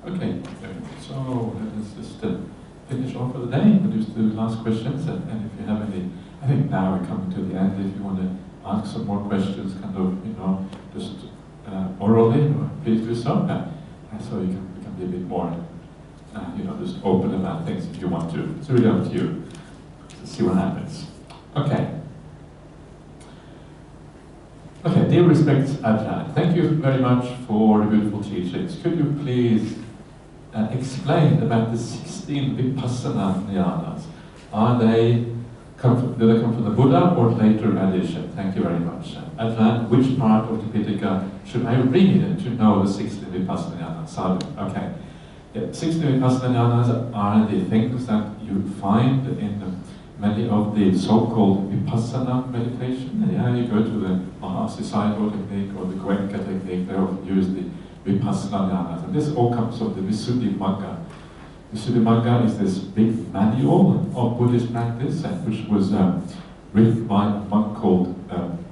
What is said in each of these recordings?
Okay, so let's just finish off for the day. We'll do the last questions, and if you have any, I think now we're coming to the end. If you want to ask some more questions, kind of, just orally, please do so. So you can be a bit more, just open about things if you want to. It's really up to you. Let's see what happens. Okay. Okay, dear respects, Ajahn, thank you very much for the beautiful teachings. Could you please explain about the 16 Vipassana jnanas? Do they come from the Buddha or later addition? Thank you very much. Ajahn, which part of the Pitaka should I read to know the 16 Vipassana jnanas? Sadhu. Okay. Yeah, 16 Vipassana jnanas are the things that you find in many of the so-called Vipassana meditation. Yeah, you go to the Mahasi Sayadaw technique or the Goenka technique, they often use the Vipassana jnanas. And this all comes from the Visuddhimagga. Visuddhimagga is this big manual of Buddhist practice, which was written by a monk called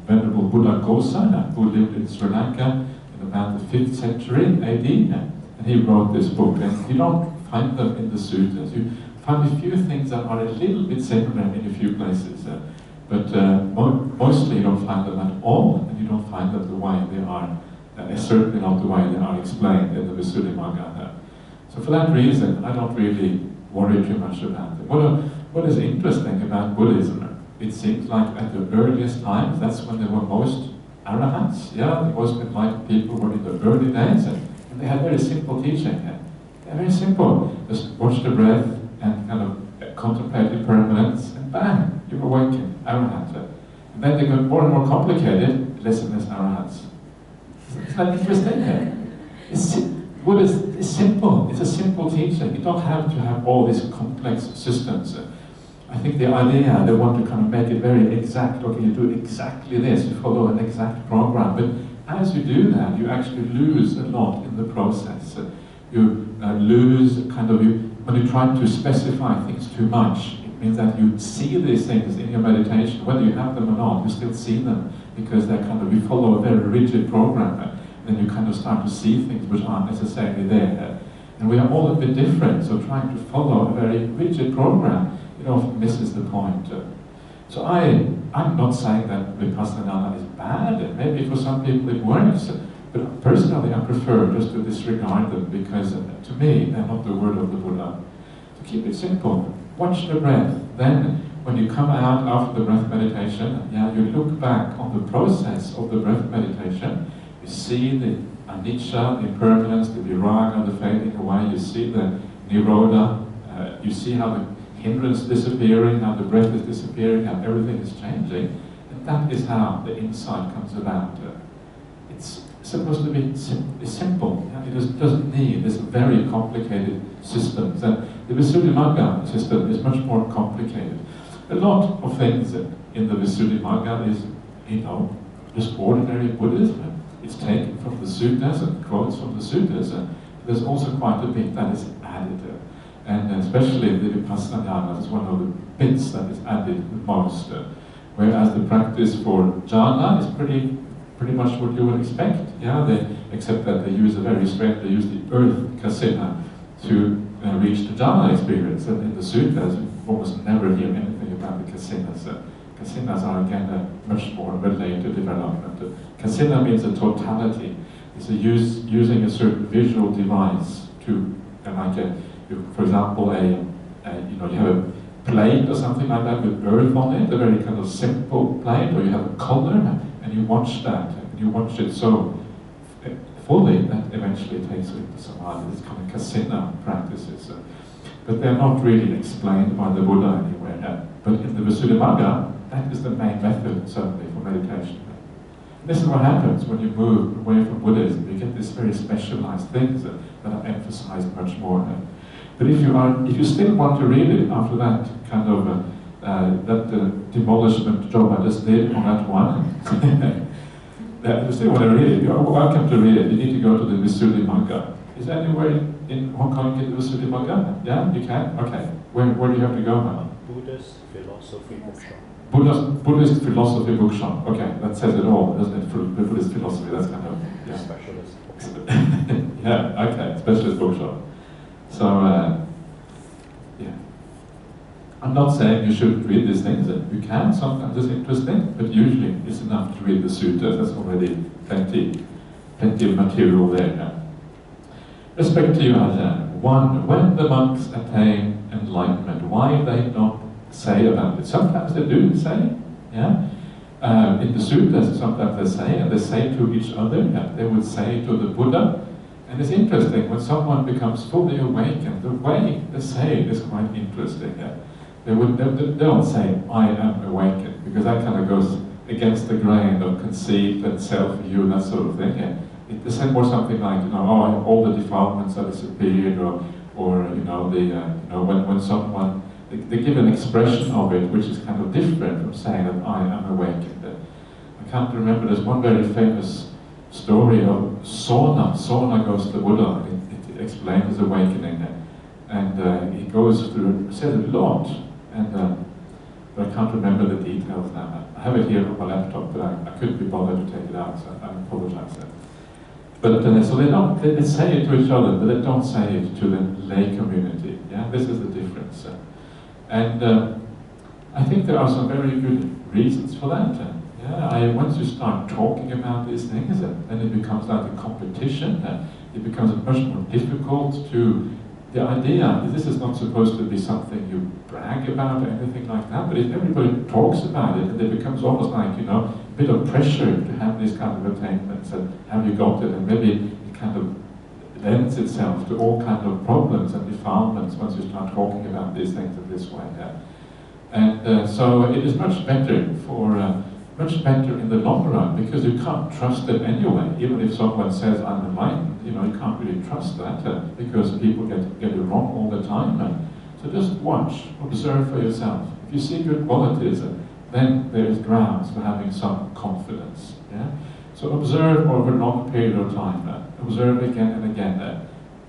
Venerable Buddha Gosa, who lived in Sri Lanka in about the 5th century AD. And he wrote this book. And you don't find them in the sutras. You find a few things that are a little bit similar in a few places, but mostly you don't find them at all, and you don't find them the way they are, certainly not the way they are explained in the Visuddhimagga. So for that reason, I don't really worry too much about it. What is interesting about Buddhism, it seems like at the earliest times, that's when there were most arahants, the most enlightened people were in the early days, and they had very simple teaching. They're very simple. Just watch the breath, and kind of contemplate impermanence, and bang, you're awakened, arahant. And then they got more and more complicated, less and less arahants. It's not interesting. Buddhism is simple. It's a simple teaching. You don't have to have all these complex systems. I think the idea, they want to kind of make it very exact. Okay, you do exactly this, you follow an exact program. But as you do that, you actually lose a lot in the process. You lose when you try to specify things too much, it means that you see these things in your meditation, whether you have them or not, you still see them, because they're you follow a very rigid program, then you kind of start to see things which aren't necessarily there. And we are all a bit different, so trying to follow a very rigid program, it often misses the point. So I'm not saying that Vipassana is bad, and maybe for some people it works, but personally I prefer just to disregard them, because to me they're not the word of the Buddha. To keep it simple, watch the breath. Then when you come out after the breath meditation, you look back on the process of the breath meditation. You see the anicca, the impermanence, the viraga, the fading away. You see the nirodha. You see how the hindrance is disappearing, how the breath is disappearing, how everything is changing. And that is how the insight comes about. It's supposed to be simple. It doesn't need this very complicated systems. And the Visuddhimagga system is much more complicated. A lot of things in the Visuddhimagga is, just ordinary Buddhism. It's taken from the suttas and quotes from the suttas. There's also quite a bit that is added. And especially the Vipassana jhana is one of the bits that is added the most. Whereas the practice for jhana is pretty much what you would expect, except that they use they use the earth kasina to reach the jhana experience. And in the suttas, you almost never hear anything about the kasinas. Kasinas are again a much more related development. Kasina means a totality. It's using a certain visual device to, for example, you have a plate or something like that with earth on it, a very kind of simple plate, or you have a color, and you watch that, and you watch it so fully that eventually takes you into samadhi. It's kind of kasina practices. But they're not really explained by the Buddha anywhere. But in the Visuddhimagga, that is the main method, certainly, for meditation. And this is what happens when you move away from Buddhism. You get these very specialized things that are emphasized much more. But if you still want to read it after that kind of that demolishment job I just did on that one, if you still want to read it, you're welcome to read it. You need to go to the Visuddhimagga. Is there anywhere in Hong Kong you get the Visuddhimagga? Yeah, you can? Okay. Where do you have to go now? Buddhist Philosophy Bookshop. Buddhist Philosophy Bookshop. Okay, that says it all, doesn't it? For Buddhist philosophy, that's kind of... Specialist bookshop. Yeah, okay, specialist bookshop. So, yeah. I'm not saying you shouldn't read these things. You can, sometimes it's interesting, but usually it's enough to read the sutras. There's already plenty of material there. Yeah. Respect to you, Ajahn. One, when the monks attain enlightenment, why they don't say about it? Sometimes they do say, yeah. In the sutras, sometimes they say, and they say to each other, yeah, they would say to the Buddha. And it's interesting, when someone becomes fully awakened, the way they say it is quite interesting. Yeah. They don't say, I am awakened, because that kind of goes against the grain of conceit and self-view, that sort of thing. Yeah. They say more something like, oh, all the defilements are disappeared, or when someone, they give an expression of it which is kind of different from saying that I am awakened. I can't remember, there's one very famous story of Sona. Sona goes to the Buddha, it explains his awakening, and he goes through, says a lot, but I can't remember the details now. I have it here on my laptop, but I couldn't be bothered to take it out, so I apologize. But so they say it to each other, but they don't say it to the lay community. Yeah, this is the difference. And I think there are some very good reasons for that. Once you start talking about these things, then it becomes like a competition. It becomes much more difficult to. The idea is this is not supposed to be something you brag about or anything like that, but if everybody talks about it, and it becomes almost like, a bit of pressure to have these kind of attainments, and have you got it, and maybe it kind of lends itself to all kinds of problems and defilements once you start talking about these things in this way. And so it is much better in the long run, because you can't trust it anyway. Even if someone says I'm enlightened, you can't really trust that because people get it wrong all the time. So just watch, observe for yourself. If you see good qualities, then there is grounds for having some confidence. Yeah. So observe over a long period of time. Observe again and again.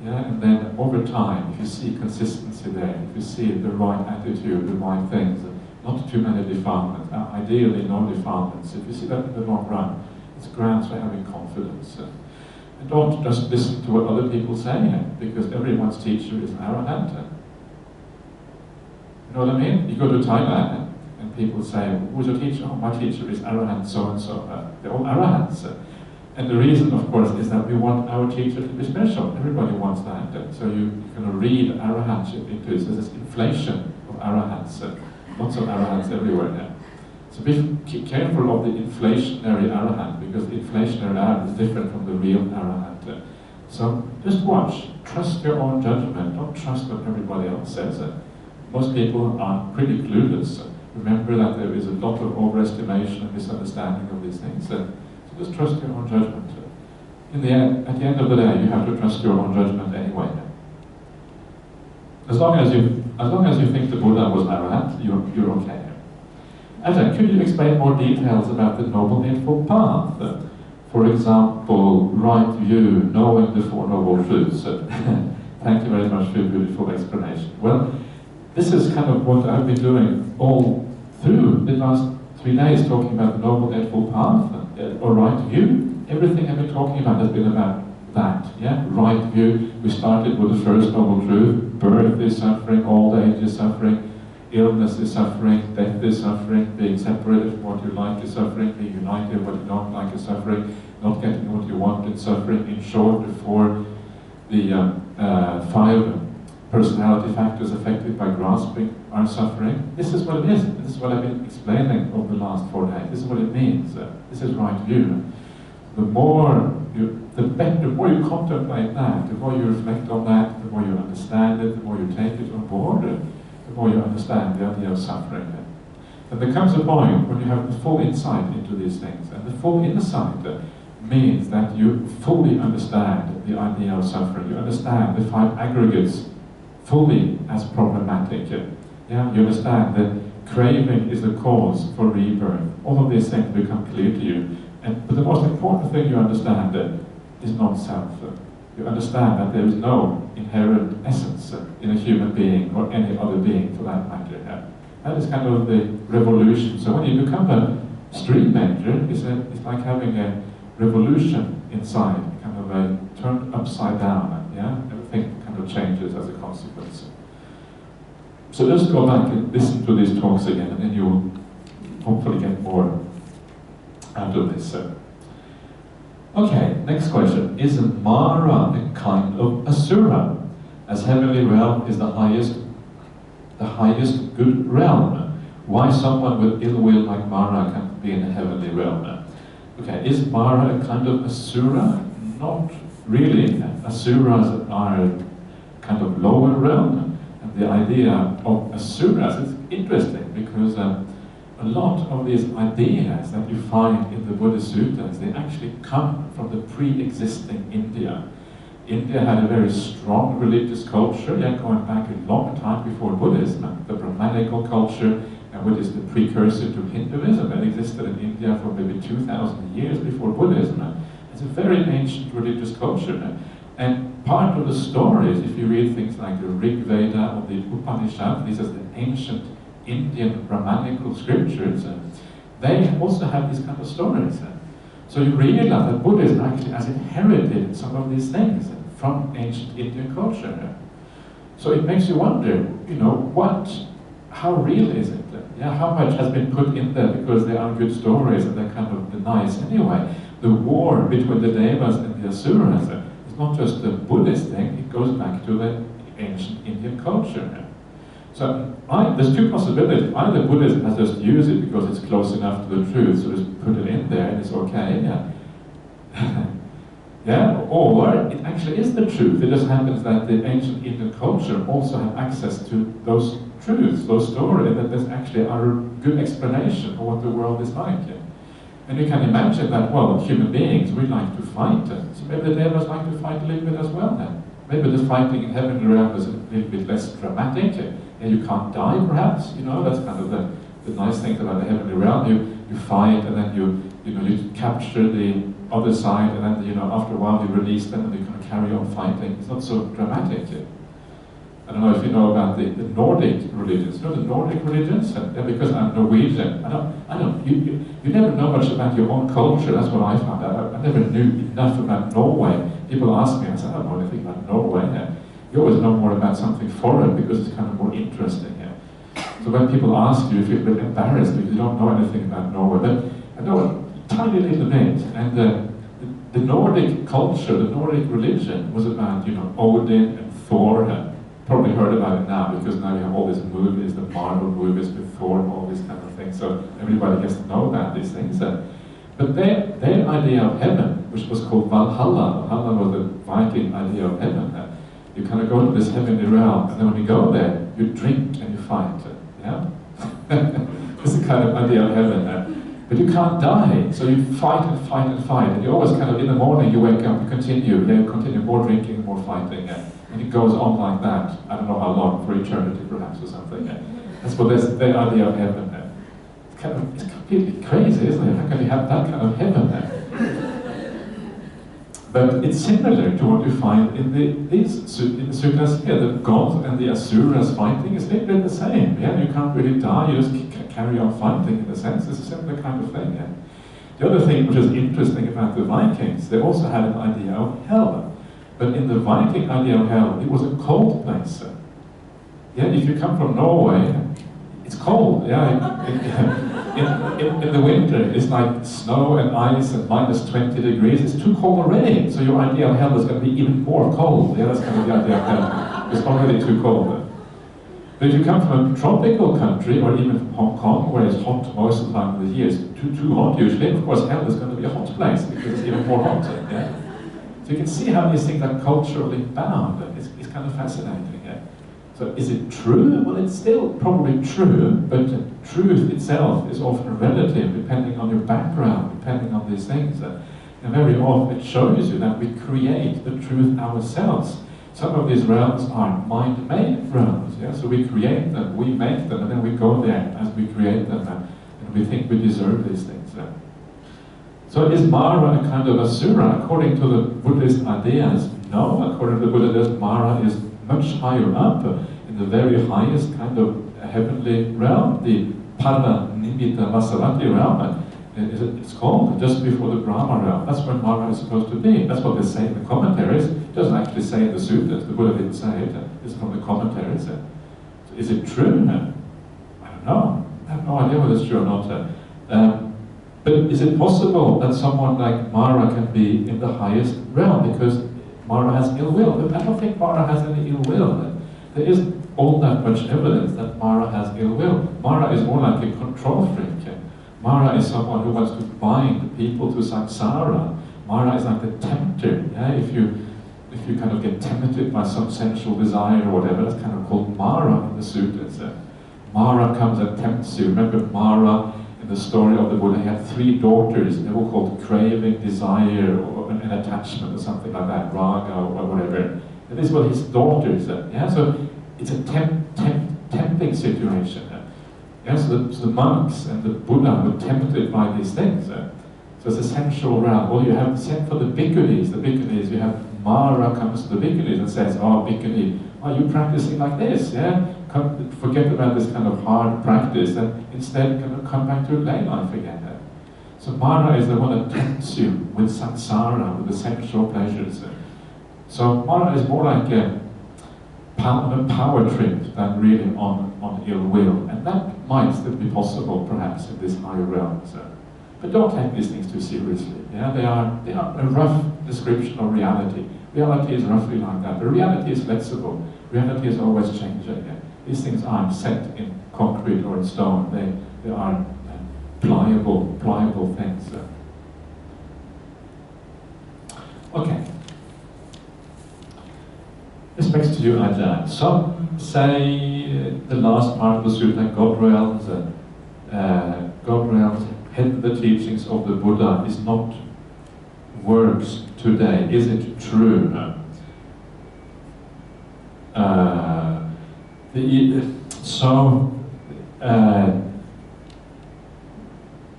And then over time, if you see consistency there, if you see the right attitude, the right things, not too many defilements, ideally no defilements. If you see that in the long run, it's grounds for having confidence. And don't just listen to what other people say, because everyone's teacher is an arahant. You know what I mean? You go to Thailand, and people say, who's your teacher? Oh, my teacher is arahant so-and-so. They're all arahants. And the reason, of course, is that we want our teacher to be special. Everybody wants that. So you can read arahantship into it. So there's inflation of arahants. Lots of arahants everywhere. So be careful of the inflationary arahant, because the inflationary arahant is different from the real arahant. So just watch. Trust your own judgment. Don't trust what everybody else says. Most people are pretty clueless. Remember that there is a lot of overestimation and misunderstanding of these things. So just trust your own judgment. At the end of the day, you have to trust your own judgment anyway. As long as you think the Buddha was arahant, you're okay. Ajahn, could you explain more details about the Noble Eightfold Path? For example, right view, knowing the Four Noble Truths. Thank you very much for your beautiful explanation. Well, this is kind of what I've been doing all through the last 3 days, talking about the Noble Eightfold Path, or right view. Everything I've been talking about has been about that, yeah? Right view. We started with the first noble truth. Birth is suffering, old age is suffering, illness is suffering, death is suffering, being separated from what you like is suffering, being united with what you don't like is suffering, not getting what you want is suffering. In short, the 5 personality factors affected by grasping are suffering. This is what it is. This is what I've been explaining over the last 4 days. This is what it means. This is right view. The more you contemplate that, the more you reflect on that, the more you understand it, the more you take it on board, the more you understand the idea of suffering. And there comes a point when you have the full insight into these things. And the full insight means that you fully understand the idea of suffering. You understand the 5 aggregates fully as problematic. Yeah? You understand that craving is the cause for rebirth. All of these things become clear to you. But the most important thing you understand is non-self. You understand that there is no inherent essence in a human being or any other being for that matter. That is kind of the revolution. So when you become a stream ranger, it's like having a revolution inside, kind of a turned upside down. Yeah, everything kind of changes as a consequence. So just go back and listen to these talks again, and then you'll hopefully get more out of this. Okay, next question. Is Mara a kind of asura, as heavenly realm is the highest good realm? Why someone with ill will like Mara can be in a heavenly realm? Okay, is Mara a kind of asura? Not really. Asuras are kind of lower realm. And the idea of asuras is interesting because a lot of these ideas that you find in the Buddhist sutras, they actually come from the pre-existing India. India had a very strong religious culture, going back a long time before Buddhism, the Brahmanical culture, which is the precursor to Hinduism, that existed in India for maybe 2,000 years before Buddhism. It's a very ancient religious culture. And part of the stories, if you read things like the Rig Veda or the Upanishad, these are the ancient Indian Brahmanical scriptures, they also have these kind of stories. So you realize that Buddhism actually has inherited some of these things from ancient Indian culture. So it makes you wonder, how real is it? How much has been put in there because they are good stories and they're kind of nice anyway? The war between the Devas and the Asuras is not just a Buddhist thing, it goes back to the ancient Indian culture. So there's two possibilities. Either Buddhism has just used it because it's close enough to the truth, so just put it in there and it's okay. Or it actually is the truth. It just happens that the ancient Indian culture also have access to those truths, those stories, that there's actually a good explanation of what the world is like. And you can imagine that, well, human beings, we like to fight. So maybe the Devas like to fight a little bit as well then. Maybe the fighting in heavenly realm is a little bit less dramatic. And you can't die, perhaps. That's kind of the nice thing about the heavenly realm. You fight, and then you capture the other side, and then after a while you release them, and you kind of carry on fighting. It's not so dramatic. I don't know if you know about the Nordic religions. The Nordic religions? Because I'm Norwegian. I don't. You never know much about your own culture. That's what I found out. I never knew enough about Norway. People ask me, I say, I don't know anything about Norway. You always know more about something foreign because it's kind of more interesting. So when people ask you, you feel a bit embarrassed because you don't know anything about Norway. But I know a tiny little bit. And the Nordic culture, the Nordic religion was about, Odin and Thor. Probably heard about it now because now you have all these movies, the Marvel movies with Thor and all these kind of things. So everybody gets to know about these things. But their idea of heaven, which was called Valhalla, Valhalla was the Viking idea of heaven. You kind of go to this heavenly realm, and then when you go there, you drink and you fight. It's the kind of idea of heaven. But you can't die, so you fight and fight and fight. And you always kind of, in the morning, you wake up, you continue more drinking, more fighting. And it goes on like that. I don't know how long, for eternity perhaps or something. That's what their idea of heaven. It's completely crazy, isn't it? How can you have that kind of heaven? But it's similar to what you find in the sutras here. The gods and the asuras fighting is a little bit the same. You can't really die, you just carry on fighting in a sense. It's a similar kind of thing. The other thing which is interesting about the Vikings, they also had an idea of hell. But in the Viking idea of hell, it was a cold place. If you come from Norway, it's cold. In the winter, it's like snow and ice and minus 20 degrees. It's too cold already. So your idea of hell is going to be even more cold. That's kind of the idea of hell. It's already too cold. But if you come from a tropical country, or even from Hong Kong, where it's hot most of the time of the year, it's too hot usually. Of course, hell is going to be a hot place because it's even more hot. So you can see how these things are culturally bound. It's kind of fascinating. So is it true? Well, it's still probably true, but truth itself is often relative, depending on your background, depending on these things. And very often it shows you that we create the truth ourselves. Some of these realms are mind-made realms. So we create them, we make them, and then we go there as we create them, and we think we deserve these things. So is Mara a kind of asura? According to the Buddhist ideas, no. According to the Buddhist, Mara is much higher up, in the very highest kind of heavenly realm, the Parva Nimitta Vasavati realm. It's called just before the Brahma realm. That's where Mara is supposed to be. That's what they say in the commentaries. It doesn't actually say in the sutras. The Buddha didn't say it. It's from the commentaries. Is it true? I don't know. I have no idea whether it's true or not. But is it possible that someone like Mara can be in the highest realm because Mara has ill will? But I don't think Mara has any ill will. There isn't all that much evidence that Mara has ill will. Mara is more like a control freak. Mara is someone who wants to bind people to samsara. Mara is like the tempter. Yeah? If you kind of get tempted by some sensual desire or whatever, that's kind of called Mara in the sutras. Mara comes and tempts you. Remember Mara in the story of the Buddha, he had 3 daughters. They were called craving, desire, or an attachment, or something like that, raga, or whatever. And these were his daughters. Yeah? So it's a tempting situation. Yeah? So the monks and the Buddha were tempted by these things. So it's a sensual realm. Well, you have sent for the bhikkhunis. The bhikkhunis, you have Mara comes to the bhikkhunis and says, "Oh, bhikkhuni, are you practicing like this? Yeah, forget about this kind of hard practice and instead kind of come back to lay life again." So Mara is the one that tempts you with samsara, with the sensual pleasures. So Mara is more like on a power trip than really on ill will, and that might still be possible perhaps in this higher realm. But don't take these things too seriously. Yeah, they are a rough description of reality. Reality is roughly like that. But reality is flexible. Reality is always changing. Yeah. These things aren't set in concrete or in stone. They are pliable things. Okay. Respects to you, Ajahn. Some say the last part of the sutta, God realms, the teachings of the Buddha is not works today. Is it true?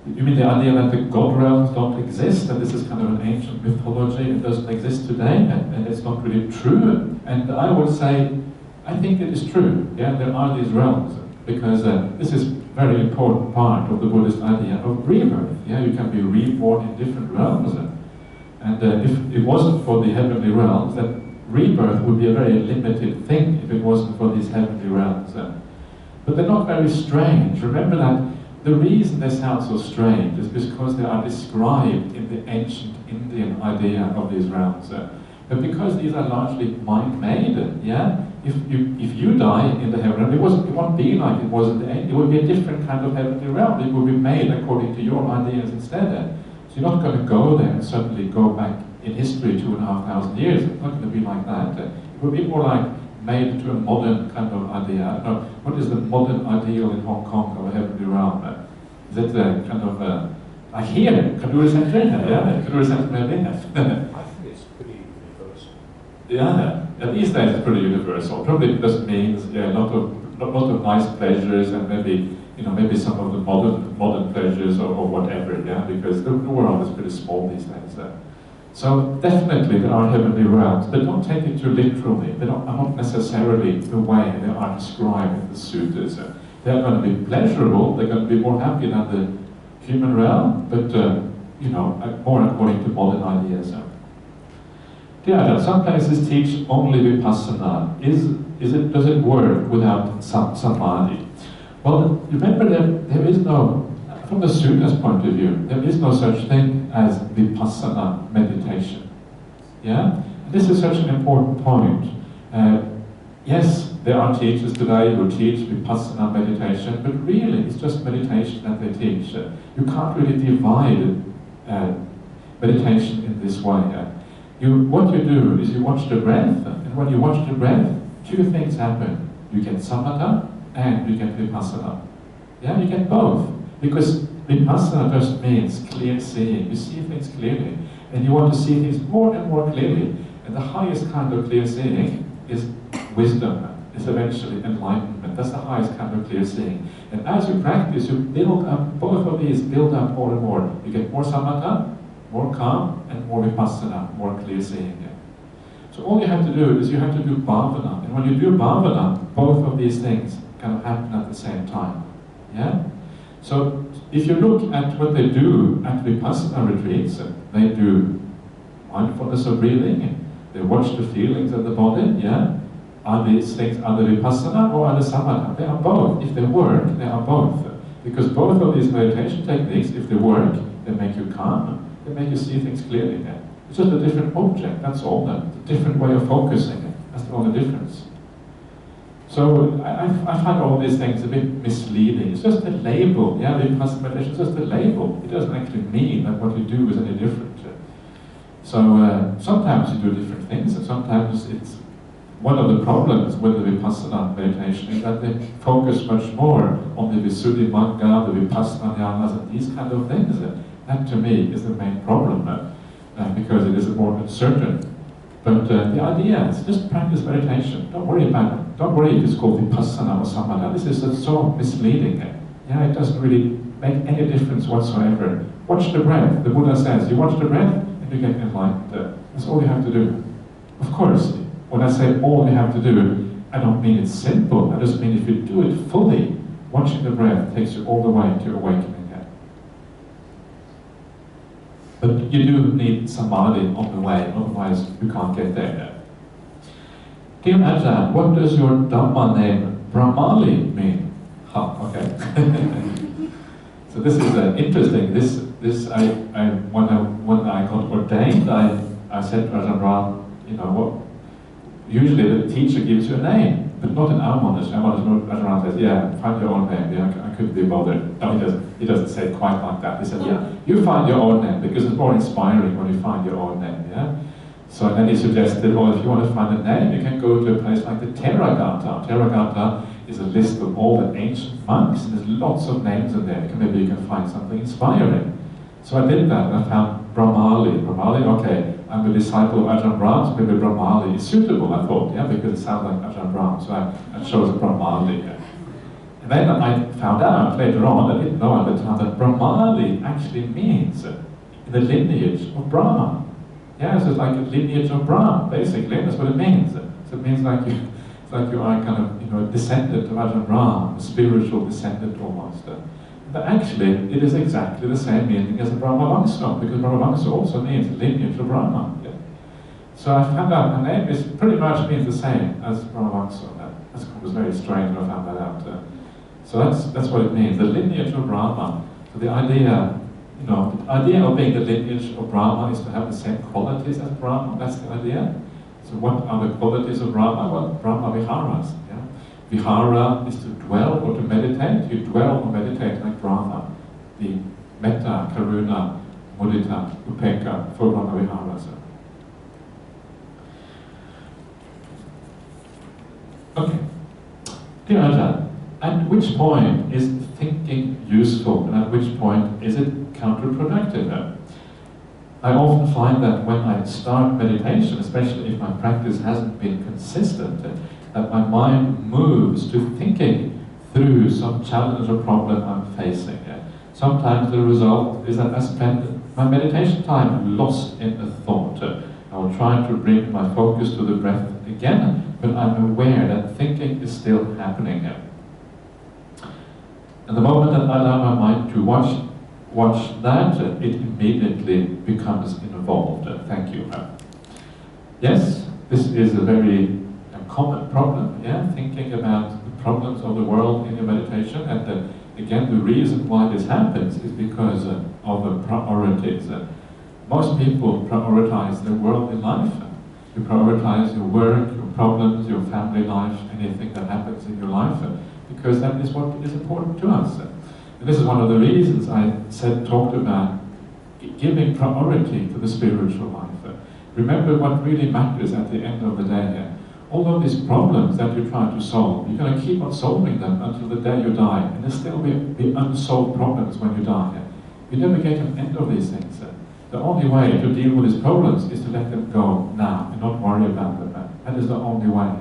You mean the idea that the God realms don't exist, and this is kind of an ancient mythology, it doesn't exist today, and it's not really true? And I would say, I think it is true. Yeah, there are these realms, because this is a very important part of the Buddhist idea of rebirth. Yeah, you can be reborn in different realms, and if it wasn't for the heavenly realms, then rebirth would be a very limited thing if it wasn't for these heavenly realms. But they're not very strange. Remember that the reason they sound so strange is because they are described in the ancient Indian idea of these realms. But because these are largely mind-made, yeah, if you die in the heaven realm, it won't be like it was in the end. It would be a different kind of heavenly realm. It will be made according to your ideas instead. So you're not going to go there and suddenly go back in history 2,500 years. It's not going to be like that. It will be more like made to a modern kind of idea. I don't know, what is the modern ideal in Hong Kong of a heavenly realm? Is it kind of, I hear it, kulturcenter? Yeah, kulturcenter maybe? I think it's pretty universal. Yeah, these days it's pretty universal. Probably just means a lot of nice pleasures and maybe some of the modern pleasures or whatever, yeah, because the world is pretty small these days. So definitely there are heavenly realms, but don't take it too literally. They are not necessarily the way they are described in the sutras. They're going to be pleasurable, they're going to be more happy than the human realm, but more according to modern ideas. Some places teach only vipassana. Does it work without samadhi? Well, remember that there is no, from the sutras point of view, there is no such thing as vipassana meditation. Yeah? This is such an important point. Yes, there are teachers today who teach vipassana meditation, but really it's just meditation that they teach. You can't really divide meditation in this way. What you do is you watch the breath, and when you watch the breath, 2 things happen. You get samatha and you get vipassana. Yeah, you get both. Because vipassana just means clear seeing. You see things clearly, and you want to see things more and more clearly. And the highest kind of clear seeing is wisdom. It's eventually enlightenment. That's the highest kind of clear seeing. And as you practice, you build up, both of these build up more and more. You get more samatha, more calm, and more vipassana, more clear seeing. So all you have to do is you have to do bhavana. And when you do bhavana, both of these things kind of happen at the same time. Yeah? So If you look at what they do at Vipassana retreats, they do mindfulness of breathing, they watch the feelings of the body, yeah? Are these things under Vipassana or under Samatha? They are both. If they work, they are both. Because both of these meditation techniques, if they work, they make you calm, they make you see things clearly. Yeah? It's just a different object, that's all. A different way of focusing. That's the only difference. So I find all these things a bit misleading. It's just a label. Yeah, Vipassana meditation is just a label. It doesn't actually mean that what you do is any different. So sometimes you do different things, and sometimes it's one of the problems with the Vipassana meditation is that they focus much more on the Visuddhimagga, the Vipassana jhanas, and these kind of things. That to me is the main problem, because it is more uncertain. But the idea is just practice meditation. Don't worry about it. Don't worry if it's called Vipassana or Samatha. This is so misleading. Yeah, it doesn't really make any difference whatsoever. Watch the breath. The Buddha says, you watch the breath and you get enlightened. That's all you have to do. Of course, when I say all you have to do, I don't mean it's simple. I just mean if you do it fully, watching the breath takes you all the way to awakening. But you do need samadhi on the way, otherwise you can't get there. Dear Ajahn, what does your Dhamma name Brahmāli mean? Okay. So this is interesting. When I got ordained, I said to Ajahn Brahmāli, you know what? Usually the teacher gives you a name, but not in our monastery. Our monastery, Ajahn Brahmāli says, yeah, find your own name. Yeah, I couldn't be bothered. No, he doesn't say it quite like that. He said, yeah, you find your own name, because it's more inspiring when you find your own name, yeah? So then he suggested, well, if you want to find a name, you can go to a place like the Theragatha. Theragatha is a list of all the ancient monks, and there's lots of names in there. Maybe you can find something inspiring. So I did that, and I found Brahmāli. Brahmāli, okay, I'm a disciple of Ajahn Brahmāli, so maybe Brahmāli is suitable, I thought, yeah, because it sounds like Ajahn Brahmāli, so I chose Brahmāli. Yeah. And then I found out later on, I didn't know at the time, that Brahmāli actually means in the lineage of Brahma. Yeah, so it's like a lineage of Brahma, basically, that's what it means. So it means like you are kind of, you know, a descendant of Ajahn Brahma, a spiritual descendant almost. But actually, it is exactly the same meaning as a Brahmavamsa, because Brahmavamsa also means lineage of Brahma. Yeah. So I found out her name is pretty much means the same as Brahmavamsa. That was very strange when I found that out. So that's what it means, the lineage of Brahma. So the idea, you know, the idea of being the lineage of Brahma is to have the same qualities as Brahma. That's the idea. So what are the qualities of Brahma? Well, Brahma viharas. Yeah? Vihara is to dwell or to meditate. You dwell or meditate like Brahma. The Metta, Karuna, Mudita, Upekkha for Brahma viharas. Okay. Dear Ajahn, at which point is thinking useful, and at which point is it counterproductive? I often find that when I start meditation, especially if my practice hasn't been consistent, that my mind moves to thinking through some challenge or problem I'm facing. Sometimes the result is that I spend my meditation time lost in a thought. I will try to bring my focus to the breath again, but I'm aware that thinking is still happening. And the moment that I allow my mind to watch that, it immediately becomes involved. Thank you. Yes, this is a very common problem, yeah? Thinking about the problems of the world in your meditation, and again, the reason why this happens is because of the priorities. Most people prioritize their worldly life. You prioritize your work, your problems, your family life, anything that happens in your life, because that is what is important to us. And this is one of the reasons I talked about giving priority to the spiritual life. Remember what really matters at the end of the day. All of these problems that you're trying to solve, you're going to keep on solving them until the day you die, and there'll still be unsolved problems when you die. You never get an end of these things. The only way to deal with these problems is to let them go now and not worry about them. That is the only way.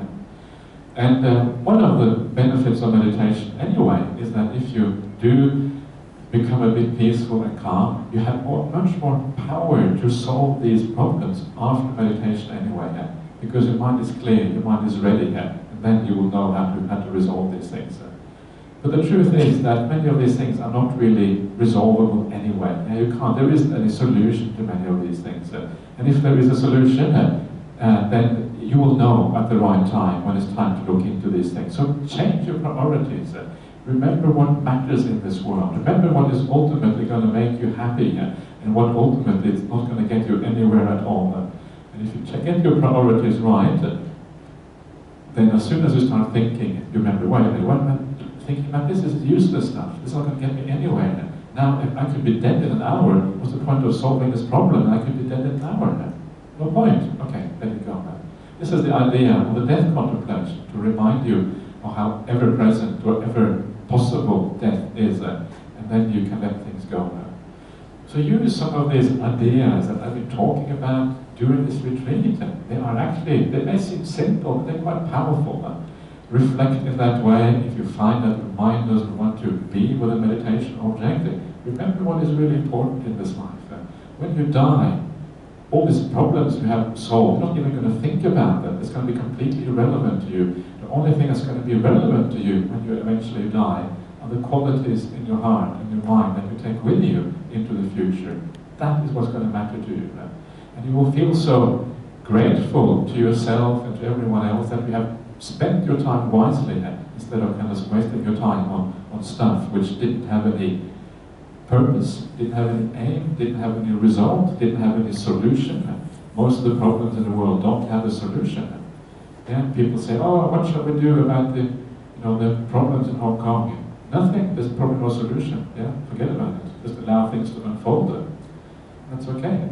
And one of the benefits of meditation anyway is that if you do become a bit peaceful and calm, you have much more power to solve these problems after meditation anyway. Because your mind is clear, your mind is ready, and then you will know how to resolve these things. But the truth is that many of these things are not really resolvable anyway. You can't, there isn't any solution to many of these things. And if there is a solution, then you will know at the right time when it's time to look into these things. So change your priorities. Remember what matters in this world. Remember what is ultimately going to make you happy and what ultimately is not going to get you anywhere at all. And if you get your priorities right, then as soon as you start thinking, you remember, wait a minute, what am I thinking about? This is useless stuff. This is not going to get me anywhere. Now, if I could be dead in an hour, what's the point of solving this problem? I could be dead in an hour. No point. Okay, there you go. This is the idea of the death contemplation, to remind you of how ever-present or ever-possible death is, and then you can let things go. So use some of these ideas that I've been talking about during this retreat. They are actually, they may seem simple, but they're quite powerful. Reflect in that way. If you find that your mind doesn't want to be with a meditation object, remember what is really important in this life. When you die, all these problems you have solved, you're not even going to think about them. It's going to be completely irrelevant to you. The only thing that's going to be relevant to you when you eventually die are the qualities in your heart and your mind that you take with you into the future. That is what's going to matter to you. And you will feel so grateful to yourself and to everyone else that you have spent your time wisely instead of kind of wasting your time on stuff which didn't have any purpose, didn't have any aim, didn't have any result, didn't have any solution. Most of the problems in the world don't have a solution. Yeah, people say, oh, what shall we do about the problems in Hong Kong? Nothing, there's probably no solution. Yeah, forget about it. Just allow things to unfold. That's okay.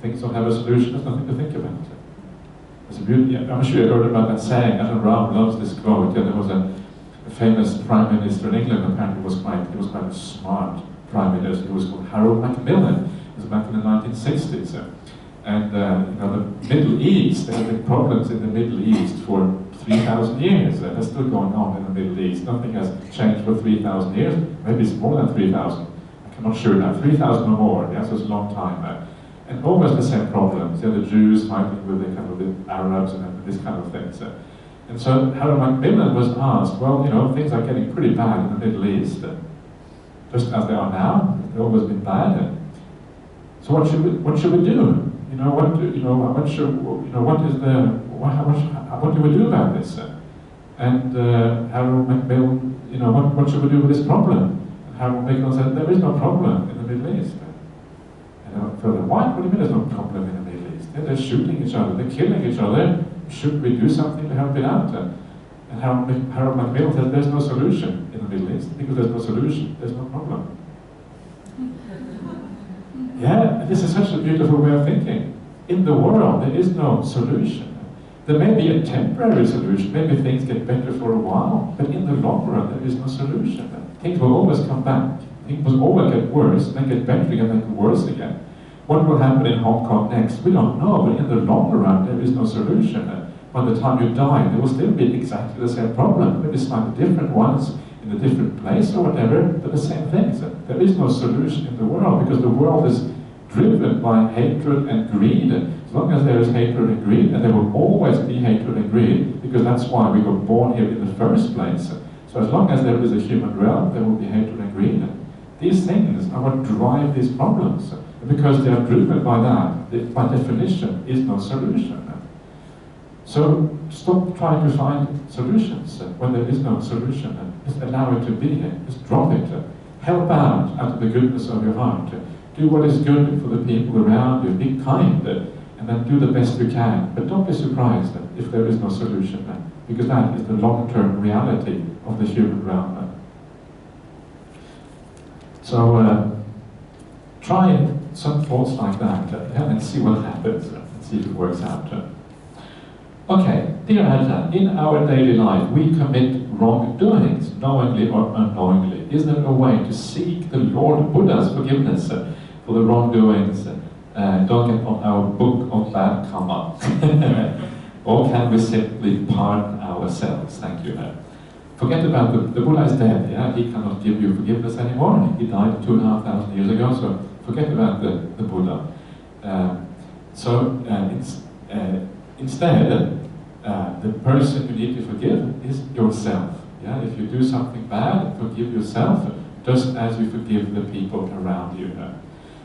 Things don't have a solution, there's nothing to think about. It's a beauty. I'm sure you heard about that saying. Ajahn Brahmāli loves this quote. Yeah, there was a famous prime minister in England, apparently he was quite a smart prime minister. He was called Harold Macmillan. It was back in the 1960s. And the Middle East, there have been problems in the Middle East for 3,000 years. They're still going on in the Middle East. Nothing has changed for 3,000 years. Maybe it's more than 3,000. I'm not sure now. 3,000 or more. Yeah, so it's a long time. And always the same problems. The Jews fighting with the Arabs and this kind of things. And so Harold Macmillan was asked, well, things are getting pretty bad in the Middle East, just as they are now. They've always been bad. So what should we do? What do we do about this? And Harold Macmillan, what should we do with this problem? And Harold Macmillan said, there is no problem in the Middle East. And further, what do you mean there's no problem in the Middle East? They're shooting each other, they're killing each other. Should we do something to help it out? And Harold Macmillan says there's no solution in the Middle East. Because there's no solution, there's no problem. Yeah, this is such a beautiful way of thinking. In the world, there is no solution. There may be a temporary solution, maybe things get better for a while, but in the long run, there is no solution. Things will always come back. Things will always get worse, then get better again, then get worse again. What will happen in Hong Kong next? We don't know, but in the long run, there is no solution. By the time you die, there will still be exactly the same problem, maybe slightly different ones, in a different place or whatever, but the same things. There is no solution in the world, because the world is driven by hatred and greed. As long as there is hatred and greed, and there will always be hatred and greed, because that's why we were born here in the first place. So as long as there is a human realm, there will be hatred and greed. These things are what drive these problems. And because they are driven by that, by definition, is no solution. So stop trying to find solutions when there is no solution. Just allow it to be. Just drop it. Help out of the goodness of your heart. Do what is good for the people around you. Be kind, and then do the best you can. But don't be surprised if there is no solution, because that is the long-term reality of the human realm. So try some thoughts like that and see what happens, and see if it works out. Okay, dear Ajahn, in our daily life we commit wrongdoings, knowingly or unknowingly. Is there a way to seek the Lord Buddha's forgiveness for the wrongdoings? Don't get on our book of bad karma. Or can we simply pardon ourselves? Thank you. Forget about the Buddha is dead. Yeah? He cannot give you forgiveness anymore. He died 2,500 years ago, so forget about the Buddha. Instead, the person you need to forgive is yourself. Yeah, if you do something bad, forgive yourself, just as you forgive the people around you.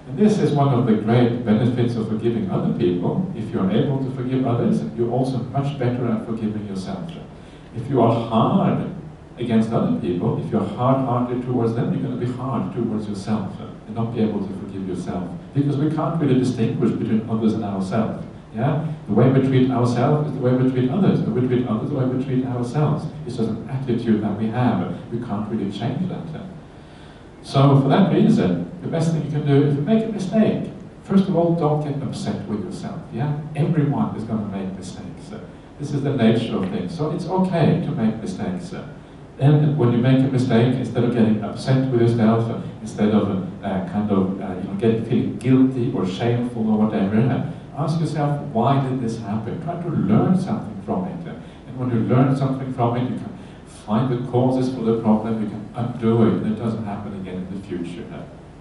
And this is one of the great benefits of forgiving other people. If you're able to forgive others, you're also much better at forgiving yourself. If you are hard against other people, if you're hard-hearted towards them, you're going to be hard towards yourself and not be able to forgive yourself. Because we can't really distinguish between others and ourselves. Yeah? The way we treat ourselves is the way we treat others. The way we treat others is the way we treat ourselves. It's just an attitude that we have. We can't really change that. So for that reason, the best thing you can do is if you make a mistake, first of all, don't get upset with yourself. Yeah? Everyone is going to make mistakes. This is the nature of things. So it's okay to make mistakes. And when you make a mistake, instead of getting upset with yourself, instead of feeling guilty or shameful or whatever, ask yourself, why did this happen? Try to learn something from it. And when you learn something from it, you can find the causes for the problem, you can undo it, and it doesn't happen again in the future.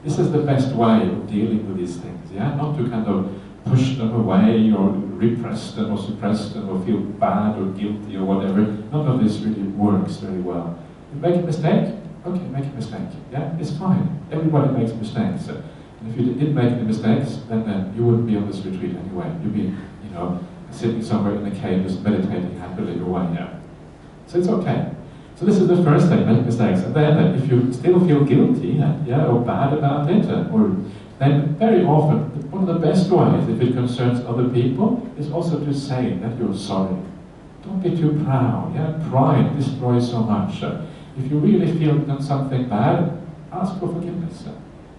This is the best way of dealing with these things, yeah? Not to kind of push them away or repress them or suppress them or feel bad or guilty or whatever. None of this really works very well. You make a mistake? Okay, make a mistake. Yeah, it's fine. Everybody makes mistakes. And if you didn't make any mistakes, then you wouldn't be on this retreat anyway. You'd be, sitting somewhere in a cave just meditating happily away. Yeah. So it's okay. So this is the first thing, make mistakes. And then if you still feel guilty, or bad about it, then very often, one of the best ways, if it concerns other people, is also to say that you're sorry. Don't be too proud. Yeah? Pride destroys so much. If you really feel you've done something bad, ask for forgiveness.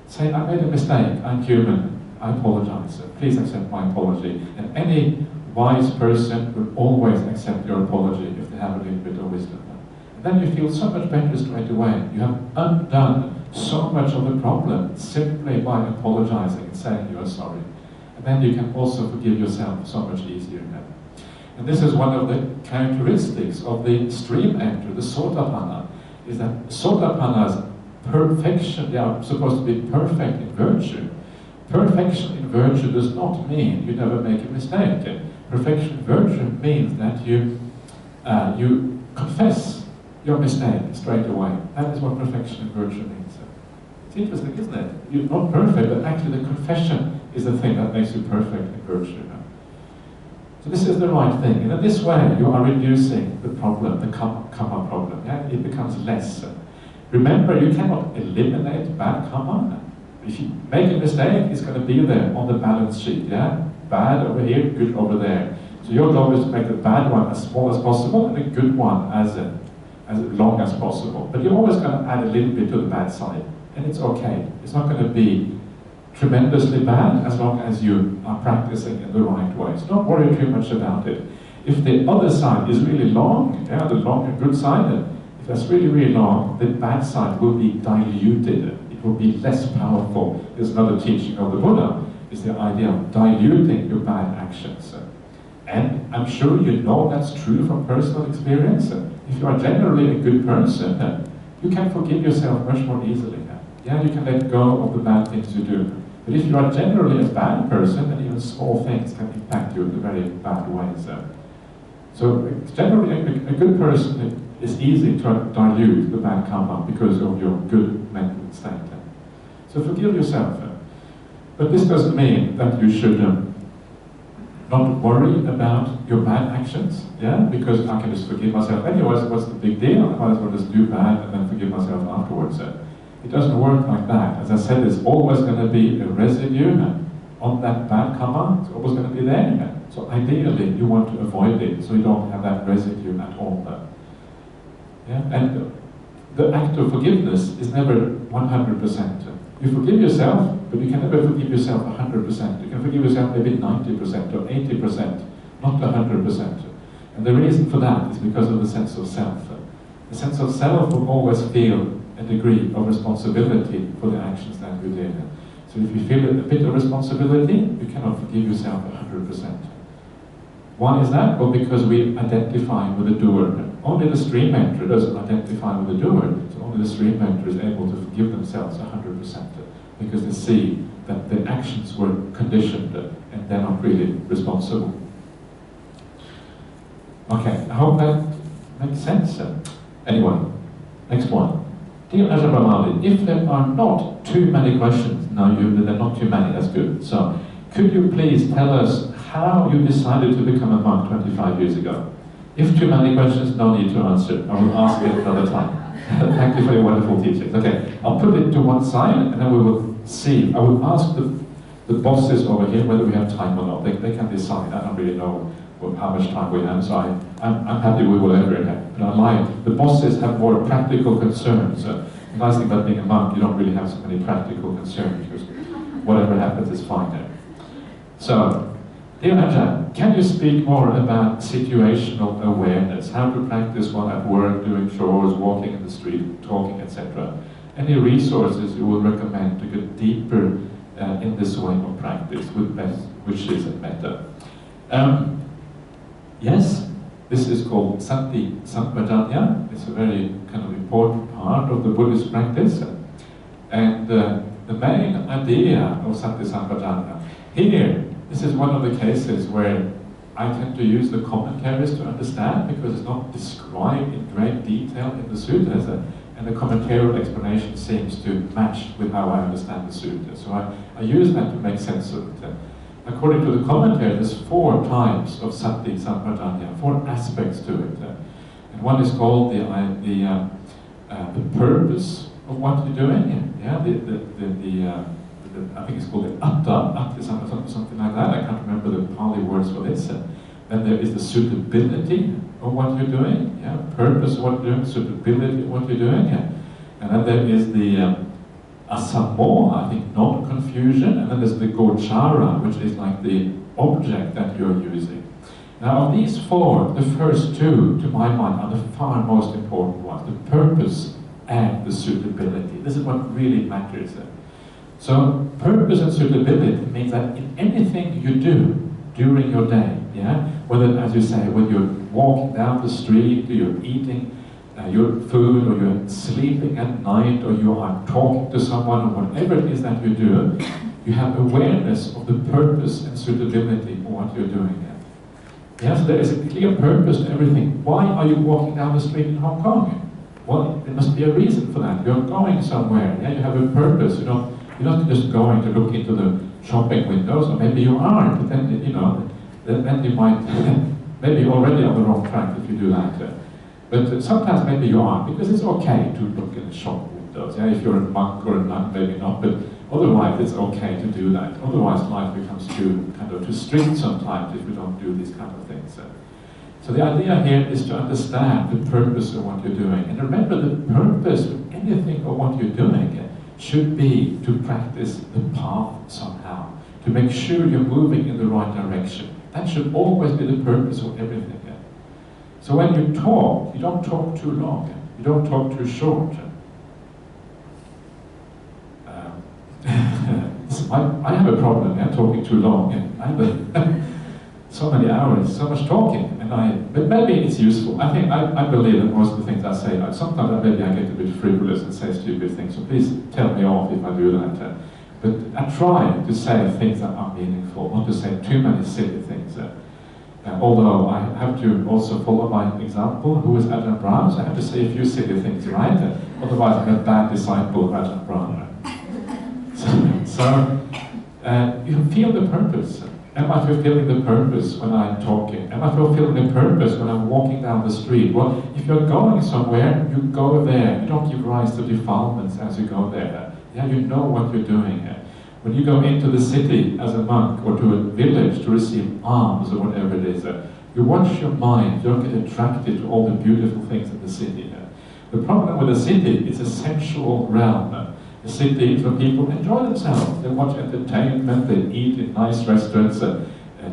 Say, I made a mistake, I'm human, I apologize. Please accept my apology. And any wise person will always accept your apology if they have a little bit of wisdom. And then you feel so much better straight away. You have undone so much of the problem simply by apologizing and saying you are sorry. And then you can also forgive yourself so much easier now. And this is one of the characteristics of the stream enter, the Sotapanna, is that Sotapanna's perfection, they are supposed to be perfect in virtue. Perfection in virtue does not mean you never make a mistake. Perfection in virtue means that you confess your mistake straight away. That is what perfection in virtue means. It's interesting, isn't it? You're not perfect, but actually the confession is the thing that makes you perfect in virtue. So this is the right thing. And in this way, you are reducing the problem, the karma problem. Yeah? It becomes less. Remember, you cannot eliminate bad karma. If you make a mistake, it's going to be there on the balance sheet. Yeah? Bad over here, good over there. So your goal is to make the bad one as small as possible and the good one as long as possible. But you're always going to add a little bit to the bad side. And it's okay. It's not going to be tremendously bad as long as you are practicing in the right way. So don't worry too much about it. If the other side is really long, yeah, the long and good side, if that's really, really long, the bad side will be diluted. It will be less powerful. There's another teaching of the Buddha, is the idea of diluting your bad actions. And I'm sure you know that's true from personal experience. If you are generally a good person, you can forgive yourself much more easily. Yeah, you can let go of the bad things you do. But if you are generally a bad person, then even small things can impact you in very bad ways. So generally, a good person is easy to dilute the bad karma because of your good mental state. So forgive yourself. But this doesn't mean that you should not worry about your bad actions. Yeah, because I can just forgive myself anyways. What's the big deal? I might as well just do bad and then forgive myself afterwards. It doesn't work like that. As I said, there's always going to be a residue on that bad karma. It's always going to be there. So ideally, you want to avoid it so you don't have that residue at all. Yeah? And the act of forgiveness is never 100%. You forgive yourself, but you can never forgive yourself 100%. You can forgive yourself maybe 90% or 80%, not 100%. And the reason for that is because of the sense of self. The sense of self will always feel a degree of responsibility for the actions that you did. So if you feel a bit of responsibility, you cannot forgive yourself 100%. Why is that? Well, because we identify with the doer. Only the stream enter doesn't identify with the doer, so only the stream enter is able to forgive themselves 100%, because they see that the actions were conditioned and they're not really responsible. Okay, I hope that makes sense. Anyway, next one. Dear Ajahn Brahmāli, if there are not too many questions, there are not too many, that's good. So, could you please tell us how you decided to become a monk 25 years ago? If too many questions, no need to answer. I will ask it another time. Thank you for your wonderful teachings. Okay, I'll put it to one side and then we will see. I will ask the bosses over here whether we have time or not. They can decide. I don't really know how much time we have, so I'm happy with whatever it is. But I like, the bosses have more practical concerns. The nice thing about being a monk, you don't really have so many practical concerns because whatever happens is fine there. So, dear Ajahn, can you speak more about situational awareness, how to practice while at work, doing chores, walking in the street, talking, etc.? Any resources you would recommend to get deeper in this way of practice with best wishes and metta? Yes, this is called Sati Sampajanya. It's a very kind of important part of the Buddhist practice. And the main idea of Sati Sampajanya, here, this is one of the cases where I tend to use the commentaries to understand because it's not described in great detail in the sutras, and the commentarial explanation seems to match with how I understand the sutta. So I use that to make sense of it. According to the commentary, there's 4 types of Sati Sampajanya, 4 aspects to it. And one is called the purpose of what you're doing. Yeah, I think it's called the atta, something like that. I can't remember the Pali words for this. Then there is the suitability of what you're doing. Yeah, purpose of what you're doing, suitability of what you're doing. Yeah. And then there is the asammoha, I think, non-confusion. And then there's the gochara, which is like the object that you're using. Now, of these 4, the first 2, to my mind, are the far most important ones: the purpose and the suitability. This is what really matters. So, purpose and suitability means that in anything you do during your day, yeah, whether, as you say, when you're walking down the street, or you're eating your food, or you're sleeping at night, or you are talking to someone, or whatever it is that you do, you have awareness of the purpose and suitability of what you're doing. Yeah, so there is a clear purpose to everything. Why are you walking down the street in Hong Kong? Well, there must be a reason for that. You're going somewhere. Yeah, you have a purpose. You're not just going to look into the shopping windows, or maybe you are, but then, then you might, maybe you're already on the wrong track if you do that. But sometimes maybe you are, because it's okay to look in the shop windows. Yeah, if you're a monk or a nun, maybe not, but otherwise it's okay to do that. Otherwise life becomes too strict sometimes if we don't do these kind of things. So the idea here is to understand the purpose of what you're doing. And remember, the purpose of anything of what you're doing should be to practice the path somehow, to make sure you're moving in the right direction. That should always be the purpose of everything. So when you talk, you don't talk too long, you don't talk too short. I have a problem talking too long, and I have so many hours, so much talking, but maybe it's useful. I believe that most of the things I say, sometimes maybe I get a bit frivolous and say stupid things, so please tell me off if I do that. But I try to say things that are meaningful, not to say too many silly things. Although I have to also follow my example, who is Ajahn Brahmāli, so I have to say a few silly things, right? Otherwise I'm a bad disciple of Ajahn Brahmāli. So you feel the purpose. Am I fulfilling the purpose when I'm talking? Am I fulfilling the purpose when I'm walking down the street? Well, if you're going somewhere, you go there. You don't give rise to defilements as you go there. Yeah, you know what you're doing. When you go into the city as a monk, or to a village to receive alms or whatever it is, you watch your mind. You don't get attracted to all the beautiful things in the city. The problem with the city is a sensual realm. The city is where people enjoy themselves. They watch entertainment, they eat in nice restaurants.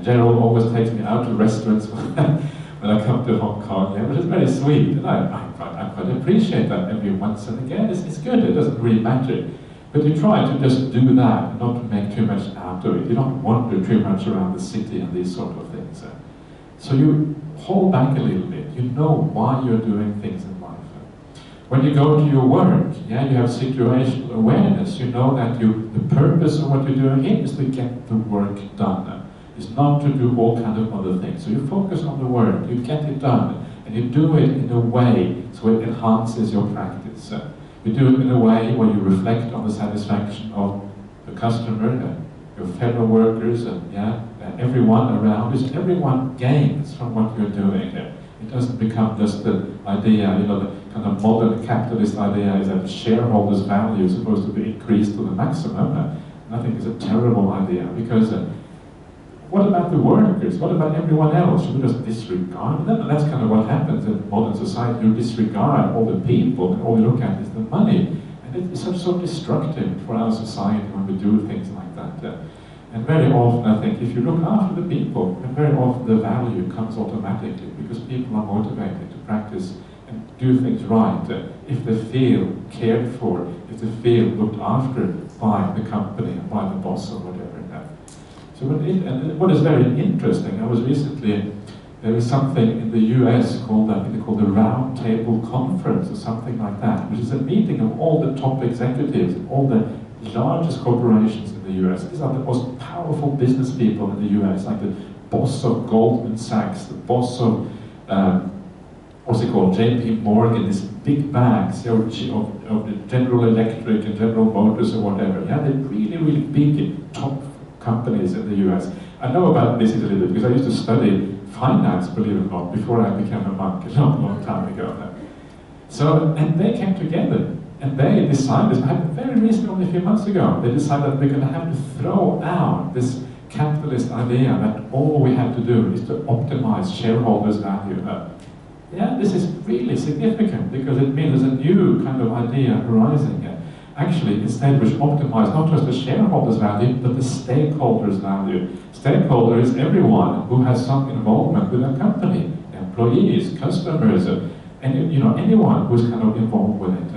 Gerald always takes me out to restaurants when I come to Hong Kong, which is very sweet. And I quite appreciate that every once and again. It's good, it doesn't really matter. But you try to just do that, and not to make too much out of it. You don't wander too much around the city and these sort of things. So you hold back a little bit. You know why you're doing things in life. When you go to your work, you have situational awareness. You know that the purpose of what you're doing is to get the work done. It's not to do all kinds of other things. So you focus on the work, you get it done, and you do it in a way so it enhances your practice. You do it in a way where you reflect on the satisfaction of the customer, your fellow workers, and everyone around you. Everyone gains from what you're doing. It doesn't become just the idea, the kind of modern capitalist idea is that shareholders' value is supposed to be increased to the maximum. And I think it's a terrible idea, because what about the workers? What about everyone else? Should we just disregard them? And that's kind of what happens in modern society. You disregard all the people, and all you look at is the money. And it's so destructive for our society when we do things like that. And very often, I think, if you look after the people, then very often the value comes automatically, because people are motivated to practice and do things right if they feel cared for, if they feel looked after by the company and by the boss or whatever. So what is very interesting, I was recently, there is something in the US called, I think they call the Round Table Conference or something like that, which is a meeting of all the top executives, all the largest corporations in the US. These are the most powerful business people in the US, like the boss of Goldman Sachs, the boss of, what's it called, JP Morgan, these big banks, of the General Electric and General Motors or whatever. Yeah, they're really, really big top companies in the US. I know about this a little bit because I used to study finance, believe it or not, before I became a monk a long, long time ago. So, and they came together and they decided, very recently, only a few months ago, they decided that we're going to have to throw out this capitalist idea that all we have to do is to optimize shareholders' value. Yeah, this is really significant because it means there's a new kind of idea arising here. Actually, instead we should optimize not just the shareholders' value, but the stakeholders' value. Stakeholder is everyone who has some involvement with a company, employees, customers, and anyone who's kind of involved with it.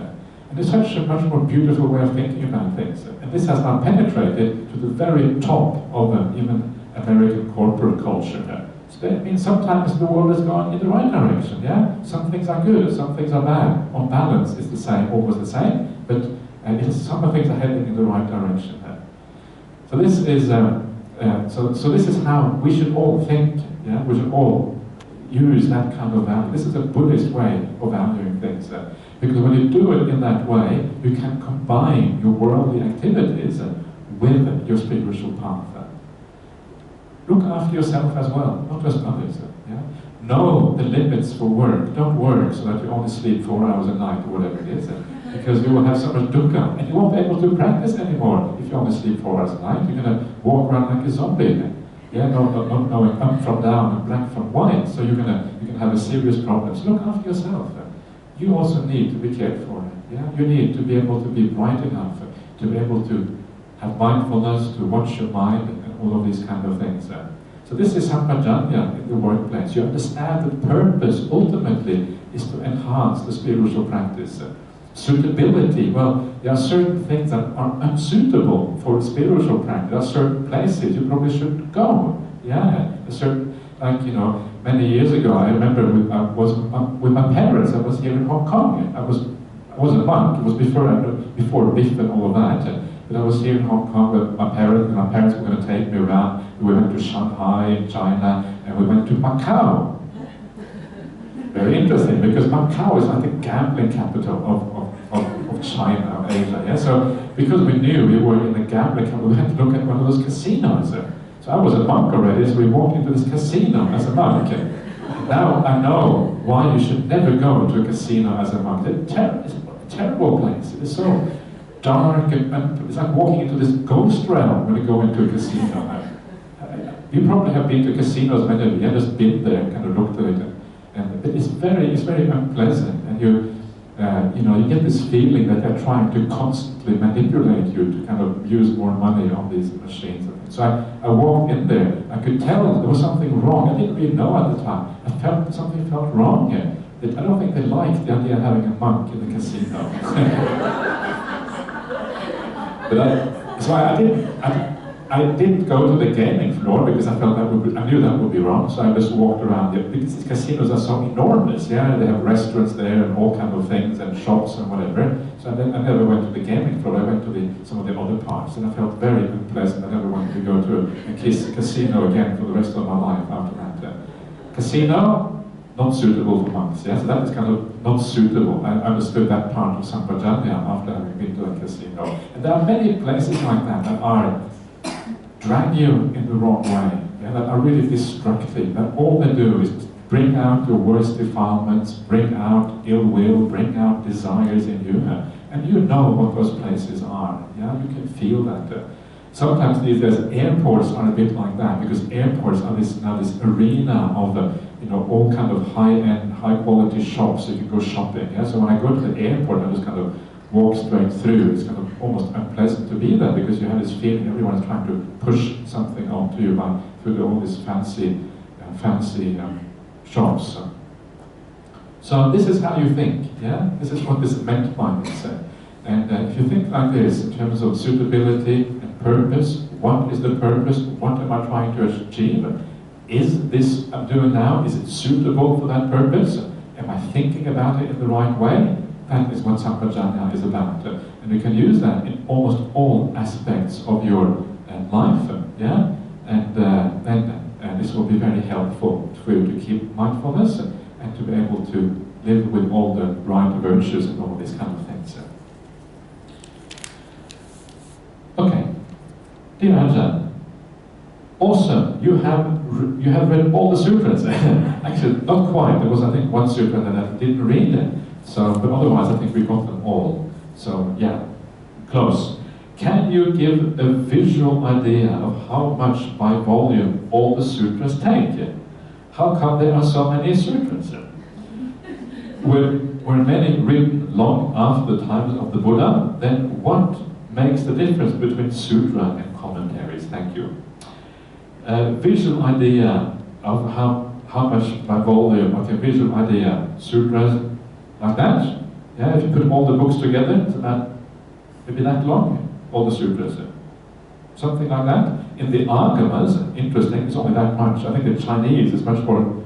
And it's such a much more beautiful way of thinking about things. And this has now penetrated to the very top of even American corporate culture. So that means sometimes the world is going in the right direction. Yeah, some things are good, some things are bad. On balance, it's the same, always the same, but some things are heading in the right direction. So this is so this is how we should all think. Yeah, we should all use that kind of value. This is a Buddhist way of valuing things, because when you do it in that way, you can combine your worldly activities with your spiritual path. Look after yourself as well, not just others. Yeah? Know the limits for work. Don't work so that you only sleep 4 hours a night or whatever it is. Because you will have so much dukkha, and you won't be able to practice anymore if you only sleep 4 hours a night. You're going to walk around like a zombie, yeah, not knowing up from down and black from white. So you're going to have a serious problem. So look after yourself. You also need to be cared for. Yeah, you need to be able to be bright enough to be able to have mindfulness, to watch your mind, and all of these kind of things. So this is sampajanya in the workplace. You understand the purpose ultimately is to enhance the spiritual practice. Suitability, well, there are certain things that are unsuitable for spiritual practice. There are certain places you probably shouldn't go. Yeah, a certain, many years ago, I remember I was with my parents. I was here in Hong Kong. I was a monk. It was before Biff and all of that. But I was here in Hong Kong with my parents, and my parents were going to take me around. We went to Shanghai in China, and we went to Macau. Very interesting, because Macau is like the gambling capital of China, of Asia. Yeah? So, because we knew we were in the gambling capital, we had to look at one of those casinos. So I was a monk already, so we walked into this casino as a monk. Now I know why you should never go to a casino as a monk. It's a terrible place. It's so dark, and it's like walking into this ghost realm when you go into a casino. You probably have been to casinos, many of you have just been there and kind of looked at it. And it's very unpleasant, and you get this feeling that they're trying to constantly manipulate you to kind of use more money on these machines. So I walked in there. I could tell there was something wrong. I didn't really know at the time. I felt something felt wrong here. I don't think they liked the idea of having a monk in the casino. But I didn't go to the gaming floor because I felt I knew that would be wrong, so I just walked around there. Because these casinos are so enormous, yeah, they have restaurants there and all kinds of things and shops and whatever. So I never went to the gaming floor. I went to some of the other parts, and I felt very unpleasant. I never wanted to go to a casino again for the rest of my life after that. Casino, not suitable for monks. Yeah? So that is kind of not suitable. I understood that part of Sampajanya after having been to a casino. And there are many places like that that are drag you in the wrong way, yeah? That are really destructive, that all they do is bring out your worst defilements, bring out ill will, bring out desires in you. And you know what those places are. Yeah? You can feel that. Sometimes these days airports are a bit like that, because airports are now this arena of all kind of high-end, high-quality shops. You can go shopping. Yeah? So when I go to the airport, I just kind of walk straight through. It's kind of almost unpleasant to be there, because you have this feeling everyone's trying to push something onto you through all these fancy shops. So this is how you think. Yeah, this is what this is meant by this. And if you think like this in terms of suitability and purpose, what is the purpose? What am I trying to achieve? Is this I'm doing now, is it suitable for that purpose? Am I thinking about it in the right way? That is what Sampajanya is about. And you can use that in almost all aspects of your life. Yeah? And this will be very helpful for you to keep mindfulness and to be able to live with all the right virtues and all these kind of things. Okay, dear Ajahn, awesome. You have read all the sutras. Actually, not quite. There was, I think, one sutra that I didn't read. So, but otherwise, I think we got them all. So, yeah, close. Can you give a visual idea of how much by volume all the sutras take? How come there are so many sutras? Were many written long after the times of the Buddha? Then what makes the difference between sutra and commentaries? Thank you. Visual idea of how much by volume, okay, visual idea, sutras, like that. Yeah, if you put all the books together, it's about maybe that long, all the sutras. Something like that. In the Agamas, interesting, it's only that much. I think the Chinese is much more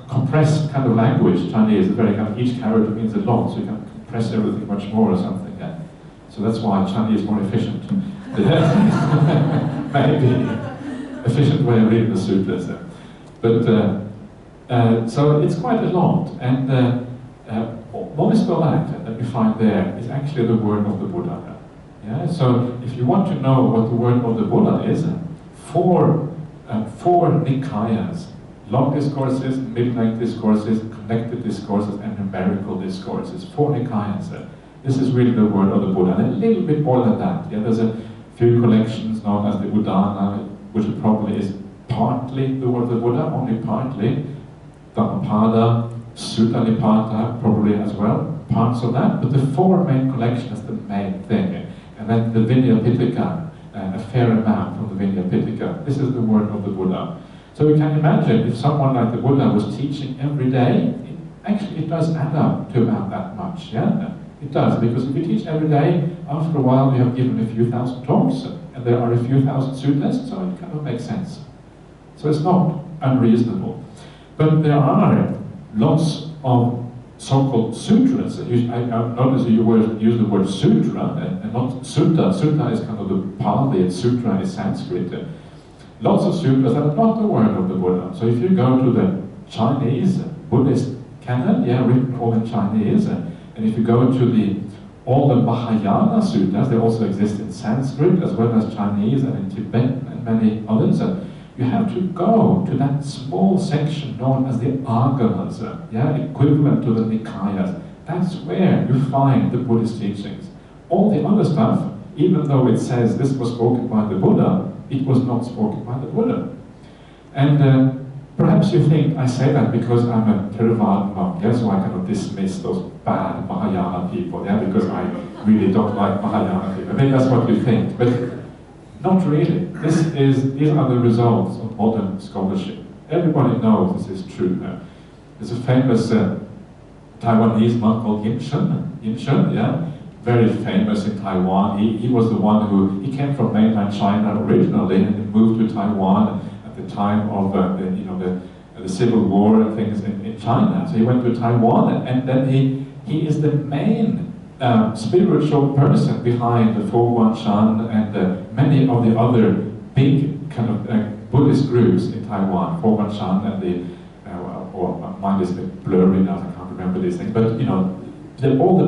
compressed kind of language. Chinese is very kind of, each character means a lot, so you can compress everything much more or something. Yeah. So that's why Chinese is more efficient. Maybe efficient way of reading the sutras. But so it's quite a lot, and most of that you find there is actually the word of the Buddha. Yeah? So if you want to know what the word of the Buddha is, four Nikayas, long discourses, middle-length discourses, connected discourses, and numerical discourses. 4 Nikayas. This is really the word of the Buddha, and a little bit more than that. Yeah? There's a few collections known as the Udana, which probably is partly the word of the Buddha, only partly. Dhammapada, Sutta Nipata, probably as well, parts of that, but the 4 main collections is the main thing. And then the Vinaya Pitaka, a fair amount from the Vinaya Pitaka. This is the word of the Buddha. So we can imagine if someone like the Buddha was teaching every day, it does add up to about that much, yeah? It does, because if you teach every day, after a while you have given a few thousand talks, and there are a few thousand sutras, so it kind of makes sense. So it's not unreasonable. But there are lots of so-called sutras. I notice you use the word sutra and not sutta. Sutta is kind of the Pali, and sutra is Sanskrit. Lots of sutras that are not the word of the Buddha. So if you go to the Chinese Buddhist canon, yeah, written all in Chinese, and if you go to all the Mahayana sutras, they also exist in Sanskrit as well as Chinese and in Tibetan and many others. You have to go to that small section known as the Agamas, yeah, equivalent to the Nikayas. That's where you find the Buddhist teachings. All the other stuff, even though it says this was spoken by the Buddha, it was not spoken by the Buddha. And perhaps you think I say that because I'm a Theravada monk, yeah, so I cannot dismiss those bad Mahayana people, yeah, because I really don't like Mahayana people. Maybe that's what you think, but not really. These are the results of modern scholarship. Everybody knows this is true. There's a famous Taiwanese monk called Yin Shen, yeah, very famous in Taiwan. He was the one he came from mainland China originally and he moved to Taiwan at the time of the civil war and things in China. So he went to Taiwan, and then he is the main spiritual person behind the 4.Shan and many of the other big kind of Buddhist groups in Taiwan, 4.Shan and or my mind is a bit blurry now, I can't remember these things, but you know, all the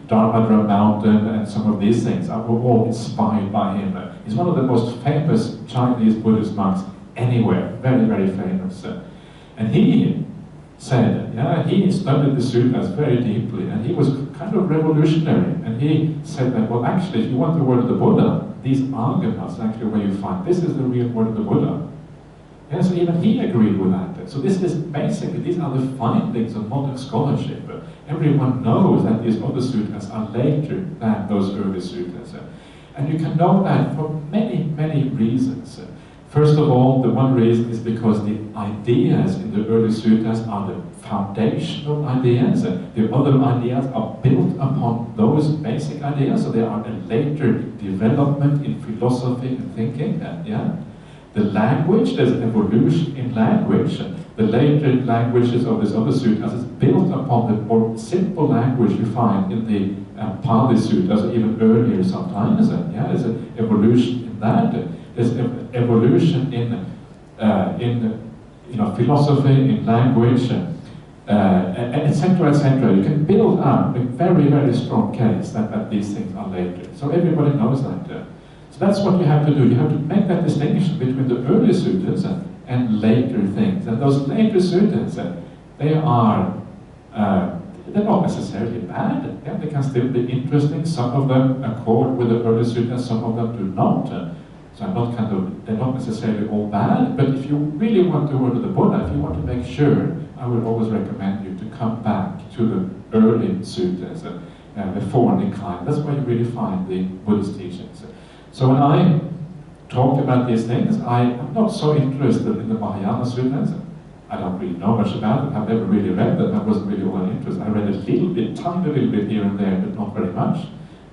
Dharma Mountain and some of these things are all inspired by him. He's one of the most famous Chinese Buddhist monks anywhere, very, very famous. And he said, he studied the sutras very deeply, and he was kind of revolutionary. And he said that, well, actually, if you want the word of the Buddha, these agamas are actually where you find this is the real word of the Buddha. Yeah, so even he agreed with that. So this is basically, these are the findings of modern scholarship. Everyone knows that these other sutras are later than those early sutras. And you can know that for many, many reasons. First of all, the one reason is because the ideas in the early sutras are the foundational ideas. The other ideas are built upon those basic ideas, so they are a later development in philosophy and thinking. The language, there's evolution in language. The later languages of these other sutras is built upon the more simple language you find in the Pali sutras, or even earlier sometimes. There's an evolution in that. There's evolution in philosophy, in language, etc., etc. You can build up a very, very strong case that these things are later. So everybody knows that. So that's what you have to do. You have to make that distinction between the early sutras and later things. And those later sutras, they are they're not necessarily bad. Yeah, they can still be interesting. Some of them accord with the early sutras, some of them do not. So I'm not they're not necessarily all bad, but if you really want the word of the Buddha, if you want to make sure, I would always recommend you to come back to the early sutras, the four decline. That's where you really find the Buddhist teachings. So when I talk about these things, I'm not so interested in the Mahayana sutras. I don't really know much about them. I've never really read them. I wasn't really all that interested. I read a little bit, tiny little bit here and there, but not very much.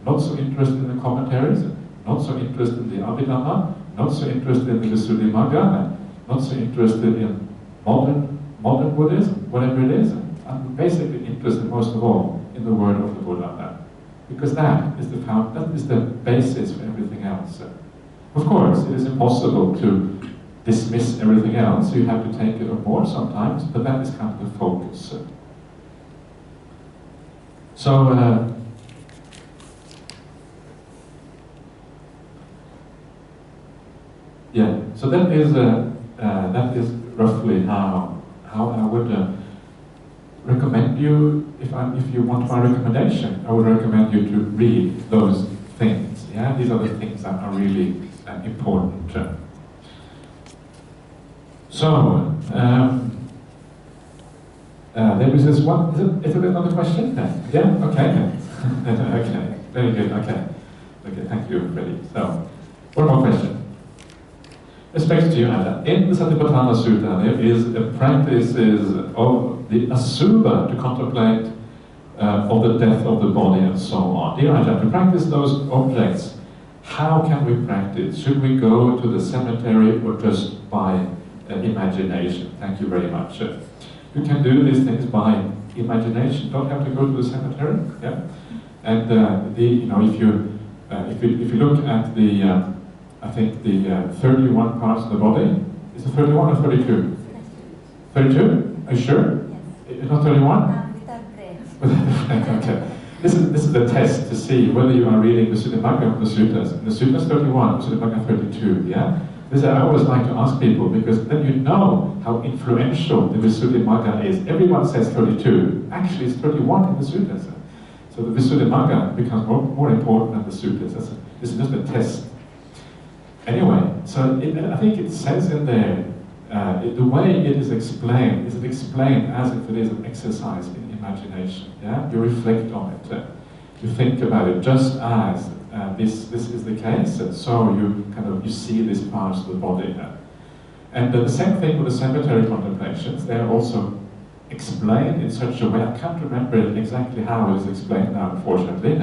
Not so interested in the commentaries. Not so interested in the Abhidhamma, not so interested in the Visuddhimagga, not so interested in modern Buddhism, whatever it is. I'm basically interested most of all in the word of the Buddha, because that is the basis for everything else. Of course, it is impossible to dismiss everything else, so you have to take it on board sometimes, but that is kind of the focus. So, so that is roughly how I would recommend you. If you want my recommendation, I would recommend you to read those things. Yeah, these are the things that are really important. So there is this one. Is there another question? Yeah. Okay. Okay. Very good. Okay. Okay. Thank you, Freddie. So, one more question. Respect to you, Ajahn. In the Satipatthana Sutta, there is a practice of the asubha to contemplate of the death of the body and so on. Dear Ajahn, to practice those objects, how can we practice? Should we go to the cemetery or just by imagination? Thank you very much. You can do these things by imagination. Don't have to go to the cemetery. Yeah, and if you look at the I think the 31 parts of the body. Is it 31 or 32? 32? Are you sure? Yes. It's not 31? Without prayer. Okay. This is the test to see whether you are reading the Visuddhimagga or the Sutras. The Sutras 31, Visuddhimagga 32, yeah? This I always like to ask people, because then you know how influential the Visuddhimagga is. Everyone says 32. Actually, it's 31 in the Sutras. So the Visuddhimagga becomes more important than the Sutras. This is just a test. Anyway, so I think it says in there, the way it is explained as if it is an exercise in imagination. Yeah, you reflect on it, you think about it, just as this is the case. So you see these parts of the body. And the same thing with the cemetery contemplations. They are also explained in such a way. I can't remember exactly how it is explained now, unfortunately,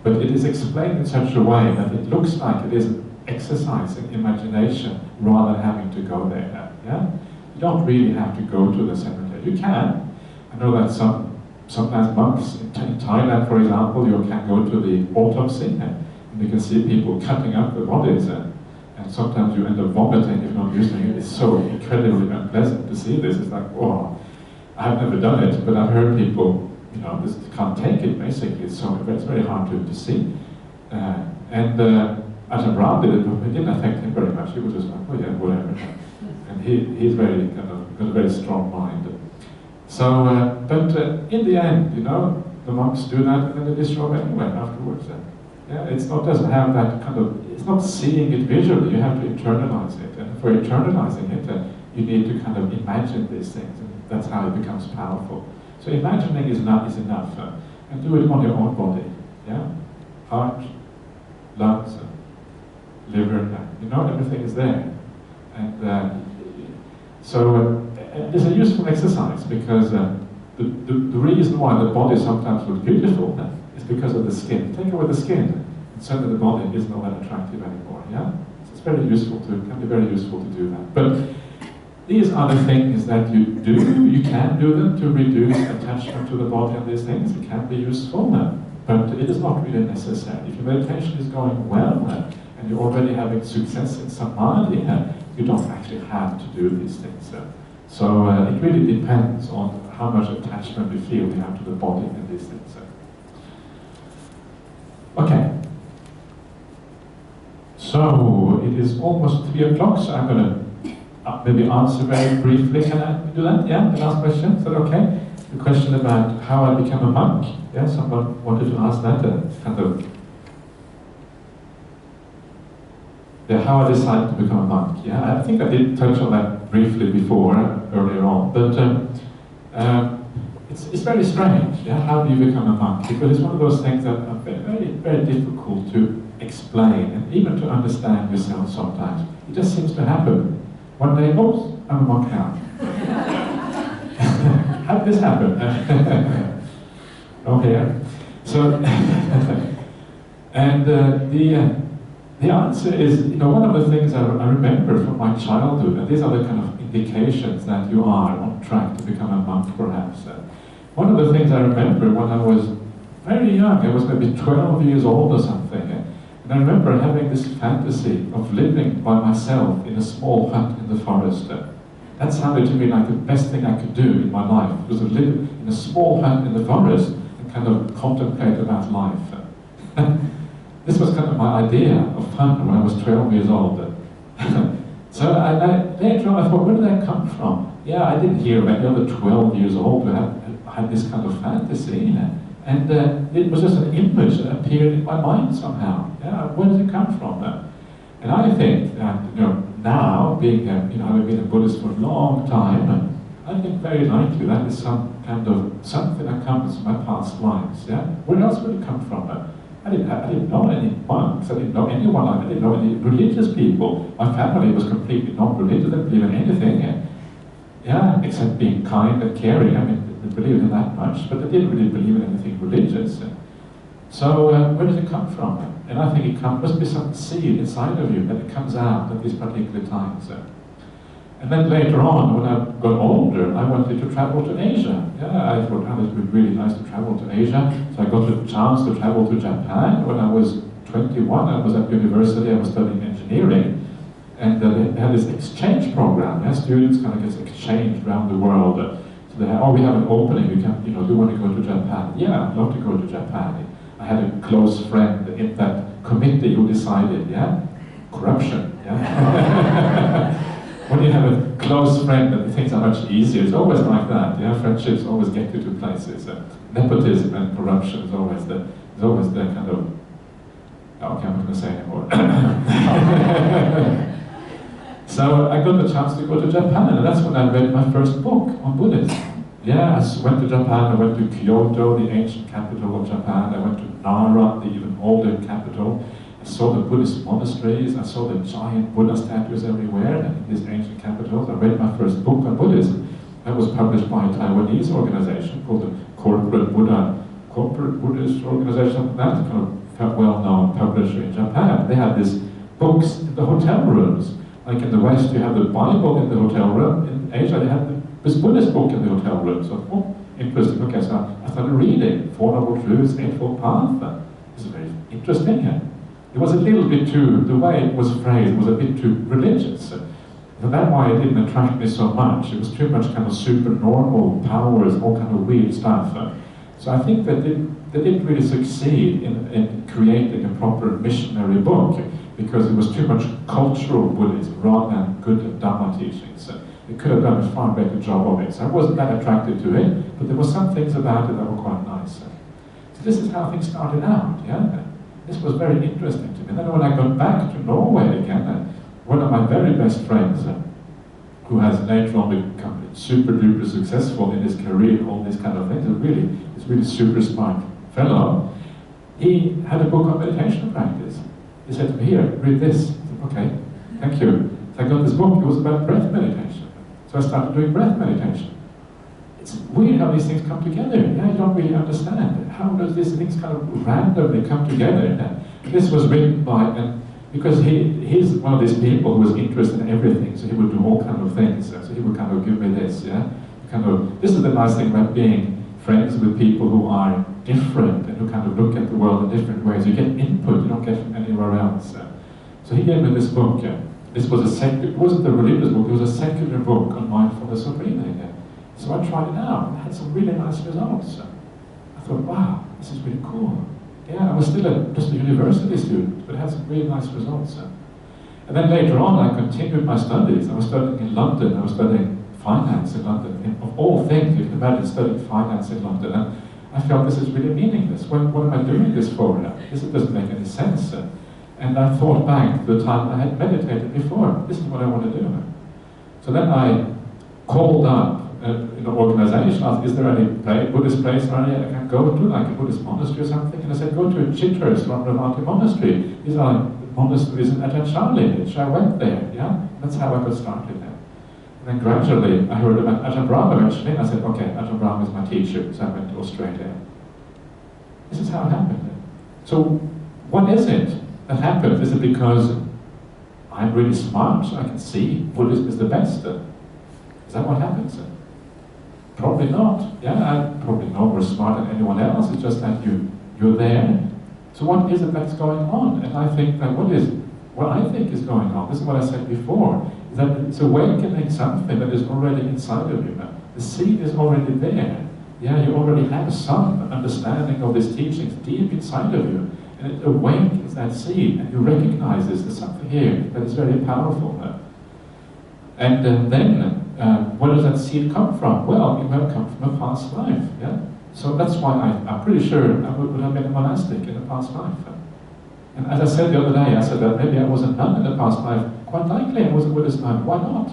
but it is explained in such a way that it looks like it is exercise in imagination rather than having to go there. Yeah, you don't really have to go to the cemetery. You can. I know that sometimes monks in Thailand, for example, you can go to the autopsy and you can see people cutting up the bodies, and sometimes you end up vomiting if you're not using it. It's so incredibly unpleasant to see this. It's like, oh. I've never done it, but I've heard people, you know, just can't take it, basically. It's very hard to see. Ajahn Brahmāli did it, but it didn't affect him very much. He was just like, oh yeah, whatever. And he's very, kind of, got a very strong mind. So, in the end, you know, the monks do that and then they destroy anyway afterwards. Yeah, doesn't have that kind of, it's not seeing it visually, you have to internalize it. And for internalizing it, you need to kind of imagine these things, and that's how it becomes powerful. So imagining is enough, and do it on your own body. Yeah, heart, lungs, liver, you know, everything is there. And it's a useful exercise because the reason why the body sometimes looks beautiful is because of the skin. Take away the skin, and suddenly the body is not that attractive anymore. Yeah, so it's very useful can be very useful to do that. But these are the things that you do. You can do them to reduce attachment to the body and these things. It can be useful, but it is not really necessary. If your meditation is going well and you're already having success in samadhi, you don't actually have to do these things. So it really depends on how much attachment you feel you have to the body and these things. Okay. So it is almost 3 o'clock, so I'm going to maybe answer very briefly. Can I do that? Yeah, the last question. Is that okay? The question about how I become a monk. Yeah, someone wanted to ask that. Kind of. Yeah, how I decided to become a monk. Yeah, I think I did touch on that briefly before, earlier on. But it's very strange. Yeah, how do you become a monk? Because it's one of those things that are very, very difficult to explain and even to understand yourself sometimes. It just seems to happen. One day, oops, I'm a monk now. How did this happen? Okay. So, and the answer is, you know, one of the things I remember from my childhood, and these are the kind of indications that you are on track to become a monk, perhaps. One of the things I remember when I was very young, I was maybe 12 years old or something, and I remember having this fantasy of living by myself in a small hut in the forest. That sounded to me like the best thing I could do in my life, was to live in a small hut in the forest and kind of contemplate about life. This was kind of my idea of fun when I was 12 years old. So later on I thought, where did that come from? Yeah, I didn't hear of any other 12 years old who had this kind of fantasy. And it was just an image that appeared in my mind somehow. Yeah, where does it come from? And I think that, you know, now, being, you know, having been a Buddhist for a long time, I think very likely that is some kind of something that comes from my past lives. Yeah, where else would it come from? I didn't know any monks. I didn't know anyone. I didn't know any religious people. My family was completely non-religious. They didn't believe in anything. Yeah, except being kind and caring. I mean, they believed in that much, but they didn't really believe in anything religious. So where does it come from? And I think it must be some seed inside of you that it comes out at these particular times. And then later on, when I got older, I wanted to travel to Asia. Yeah, I thought, oh, it would be really nice to travel to Asia. So I got the chance to travel to Japan. When I was 21, I was at university, I was studying engineering. And they had this exchange program. Yeah, students kind of get exchanged around the world. So they had, oh, we have an opening, we can, you know, do you want to go to Japan? Yeah, I'd love to go to Japan. I had a close friend in that committee who decided, yeah, corruption, yeah. When you have a close friend and things are much easier, it's always like that, yeah, friendships always get you to places. Nepotism and corruption is always the kind of, okay, I'm not going to say anymore. So I got the chance to go to Japan, and that's when I read my first book on Buddhism. Yeah, I went to Japan, I went to Kyoto, the ancient capital of Japan, I went to Nara, the even older capital. I saw the Buddhist monasteries, I saw the giant Buddha statues everywhere in these ancient capitals. I read my first book on Buddhism. That was published by a Taiwanese organization called the Corporate Buddhist Organization. That kind of well-known publisher in Japan. They had these books in the hotel rooms. Like in the West, you have the Bible in the hotel room. In Asia, they had this Buddhist book in the hotel room. So, oh, interesting. Okay, so I started reading Four Noble Truths, Eightfold Path. This is very interesting. It was a little bit too, the way it was phrased was a bit too religious. But that's why it didn't attract me so much. It was too much kind of super normal powers, all kind of weird stuff. So I think that they didn't really succeed in creating a proper missionary book, because it was too much cultural Buddhism rather than good Dhamma teachings. They could have done a far better job of it. So I wasn't that attracted to it, but there were some things about it that were quite nice. So this is how things started out, yeah? This was very interesting to me. Then when I got back to Norway again, one of my very best friends, who has later on become super duper successful in his career, all these kind of things, he's really super smart fellow, he had a book on meditation practice. He said to me, here, read this. I said, okay, thank you. So I got this book, it was about breath meditation. So I started doing breath meditation. It's weird how these things come together. Yeah, you don't really understand. How does these things kind of randomly come together? And this was written by, because he's one of these people who was interested in everything, so he would do all kind of things. So he would kind of give me this, yeah? This is the nice thing about being friends with people who are different and who kind of look at the world in different ways. You get input you don't get from anywhere else. So he gave me this book. This was it wasn't a religious book, it was a secular book on mindfulness of breathing. So I tried it out and had some really nice results. I thought, wow, this is really cool. Yeah, I was still just a university student, but had some really nice results. And then later on, I continued my studies. I was studying in London, I was studying finance in London. Of all things, you can imagine studying finance in London. And I felt this is really meaningless. What am I doing this for? This doesn't make any sense. And I thought back to the time I had meditated before. This is what I want to do. So then I called up an organization, asked, is there any Buddhist place around here I can go to, like a Buddhist monastery or something? And I said, go to Chithurst or Brahmāli monastery. These are monasteries in Ajahn Brahmāli. So I went there, yeah? That's how I got started there. And then gradually I heard about Ajahn Brahmāli eventually, and I said, okay, Ajahn Brahmāli is my teacher, so I went to Australia. This is how it happened. So what is it that happens? Is it because I'm really smart, so I can see Buddhism is the best? Is that what happens? Probably not. Yeah, I'm probably no more smart than anyone else. It's just that you're there. So what is it that's going on? And I think that what I think is going on, this is what I said before, is that it's awakening something that is already inside of you. The seed is already there. Yeah, you already have some understanding of these teachings deep inside of you. And it awakens that seed, and you recognize there's something here that is very powerful. And then, where does that seed come from? Well, it might come from a past life. Yeah. So that's why I'm pretty sure I would have been a monastic in a past life. And as I said the other day, I said that maybe I was a nun in the past life. Quite likely I was a Buddhist nun. Why not?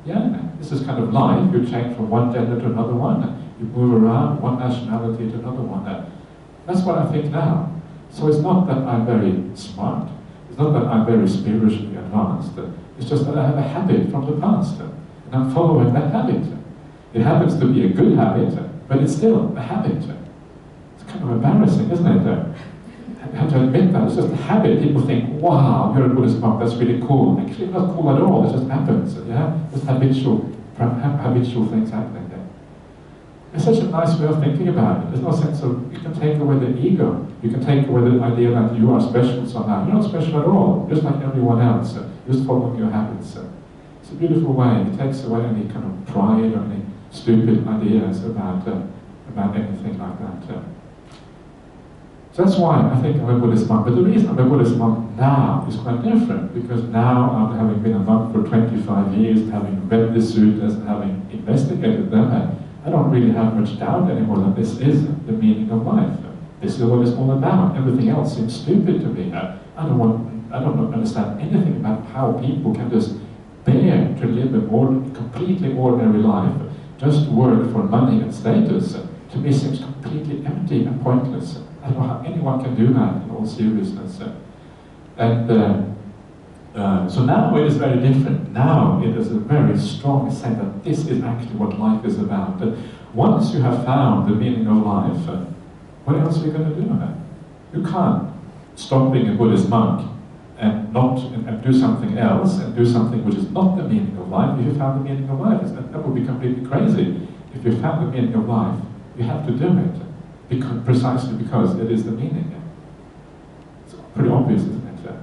Yeah, this is kind of life. You change from one gender to another one. You move around one nationality to another one. That's what I think now. So it's not that I'm very smart. It's not that I'm very spiritually advanced. It's just that I have a habit from the past. And I'm following that habit. It happens to be a good habit, but it's still a habit. It's kind of embarrassing, isn't it? I have to admit that. It's just a habit. People think, wow, you're a Buddhist monk, that's really cool. Actually, it's not cool at all. It just happens. Yeah? Just habitual things happening there. It's such a nice way of thinking about it. There's no sense of, you can take away the ego. You can take away the idea that you are special somehow. You're not special at all. Just like everyone else. Just following your habits. It's a beautiful way. It takes away any kind of pride or any stupid ideas about anything like that. So that's why I think I'm a Buddhist monk. But the reason I'm a Buddhist monk now is quite different, because now, after having been a monk for 25 years, having read the sutras and having investigated them, I don't really have much doubt anymore that this is the meaning of life. This is what it's all about. Everything else seems stupid to me. I don't understand anything about how people can just bear to live a completely ordinary life, just work for money and status. To me, seems completely empty and pointless. I don't know how anyone can do that in all seriousness. So now it is very different. Now it is a very strong sense that this is actually what life is about. Once you have found the meaning of life, what else are you going to do? You can't stop being a Buddhist monk and do something else and do something which is not the meaning of life. If you found the meaning of life, that would be completely crazy. If you found the meaning of life, you have to do it, precisely because it is the meaning. It's pretty obvious, isn't it?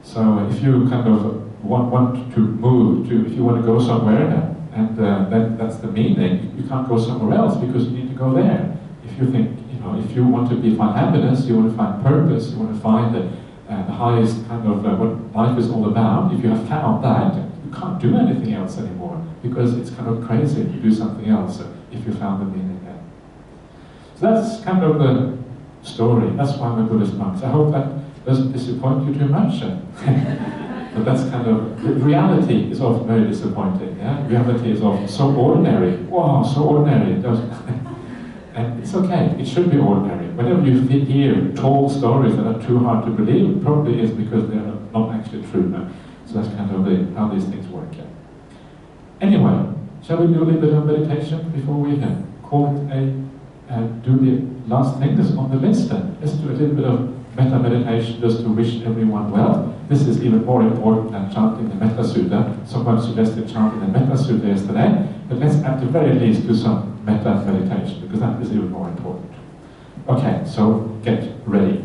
So if you kind of want to move to, if you want to go somewhere, and then that's the meaning, you can't go somewhere else because you need to go there. If you think, if you want to find happiness, you want to find purpose, you want to find the highest kind of what life is all about, if you have found that, you can't do anything else anymore because it's kind of crazy to do something else if you found the meaning there. So that's kind of the story. That's why we're Buddhist monks. I hope that doesn't disappoint you too much. But that's kind of, reality is often very disappointing. Yeah? Reality is often so ordinary. Wow, so ordinary. And it's okay, it should be ordinary. Whenever you hear tall stories that are too hard to believe, it probably is because they're not actually true. No? So that's kind of how these things work. Yeah. Anyway, shall we do a little bit of meditation before we call it do the last thing that's on the list then? Let's do a little bit of metta meditation just to wish everyone well. This is even more important than chanting the Metta Sutta. Someone suggested chanting the Metta Sutta yesterday, but let's at the very least do some metta meditation, because that is even more important. Okay, so get ready.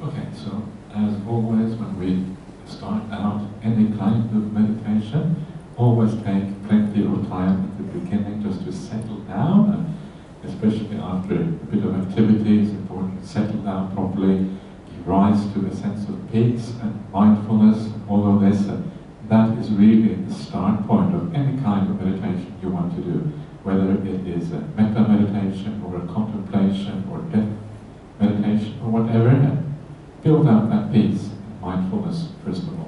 Okay, so as always when we start out any kind of meditation, always take plenty of time at the beginning just to settle down, and especially after a bit of activity, it's important to settle down properly, give rise to a sense of peace and mindfulness, all of this. And that is really the start point of any kind of meditation you want to do, whether it is a metta meditation or a contemplation or death meditation or whatever. Build up that peace and mindfulness first of all.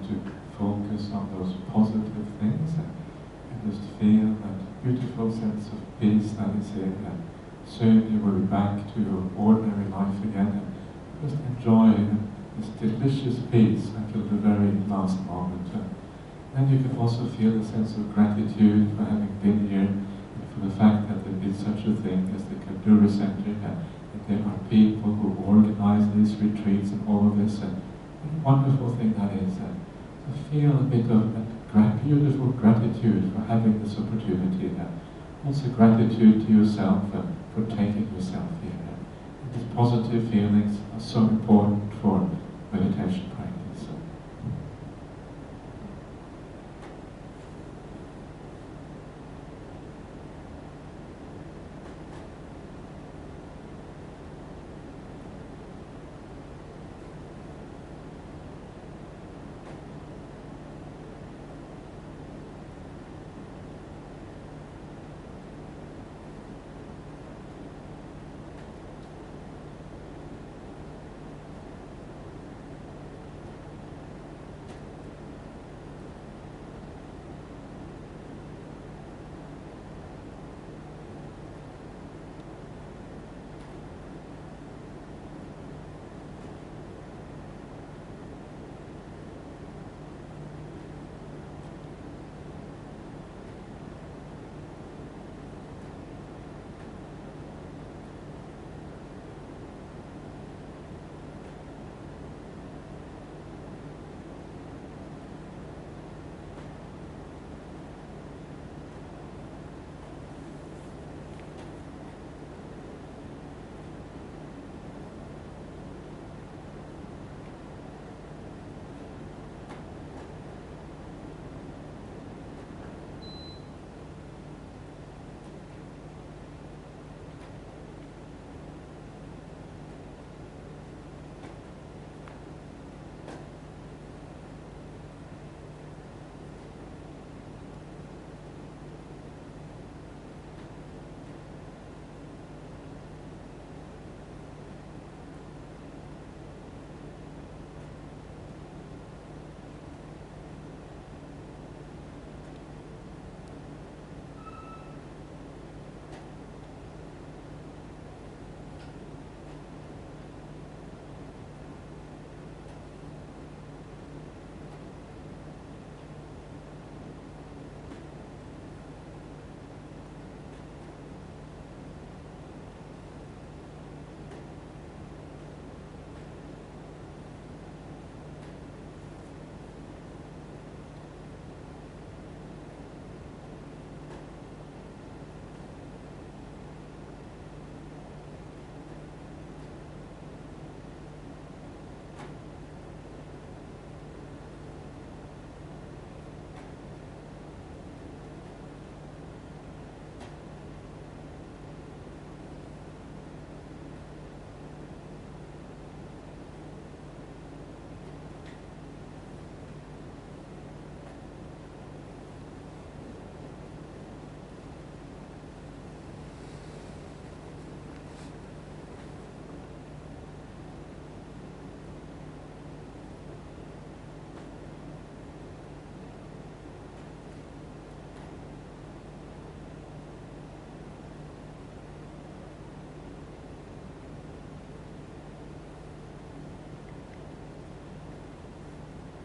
to focus on those positive things and just feel that beautiful sense of peace that is here. And soon you will be back to your ordinary life again and just enjoy this delicious peace until the very last moment. Then you can also feel a sense of gratitude for having been here and for the fact that there is such a thing as the Kandura Center, and that there are people who organize these retreats and all of this, and what a wonderful thing that is. To feel a bit of beautiful gratitude for having this opportunity, and also gratitude to yourself for taking yourself here. And these positive feelings are so important for meditation practice.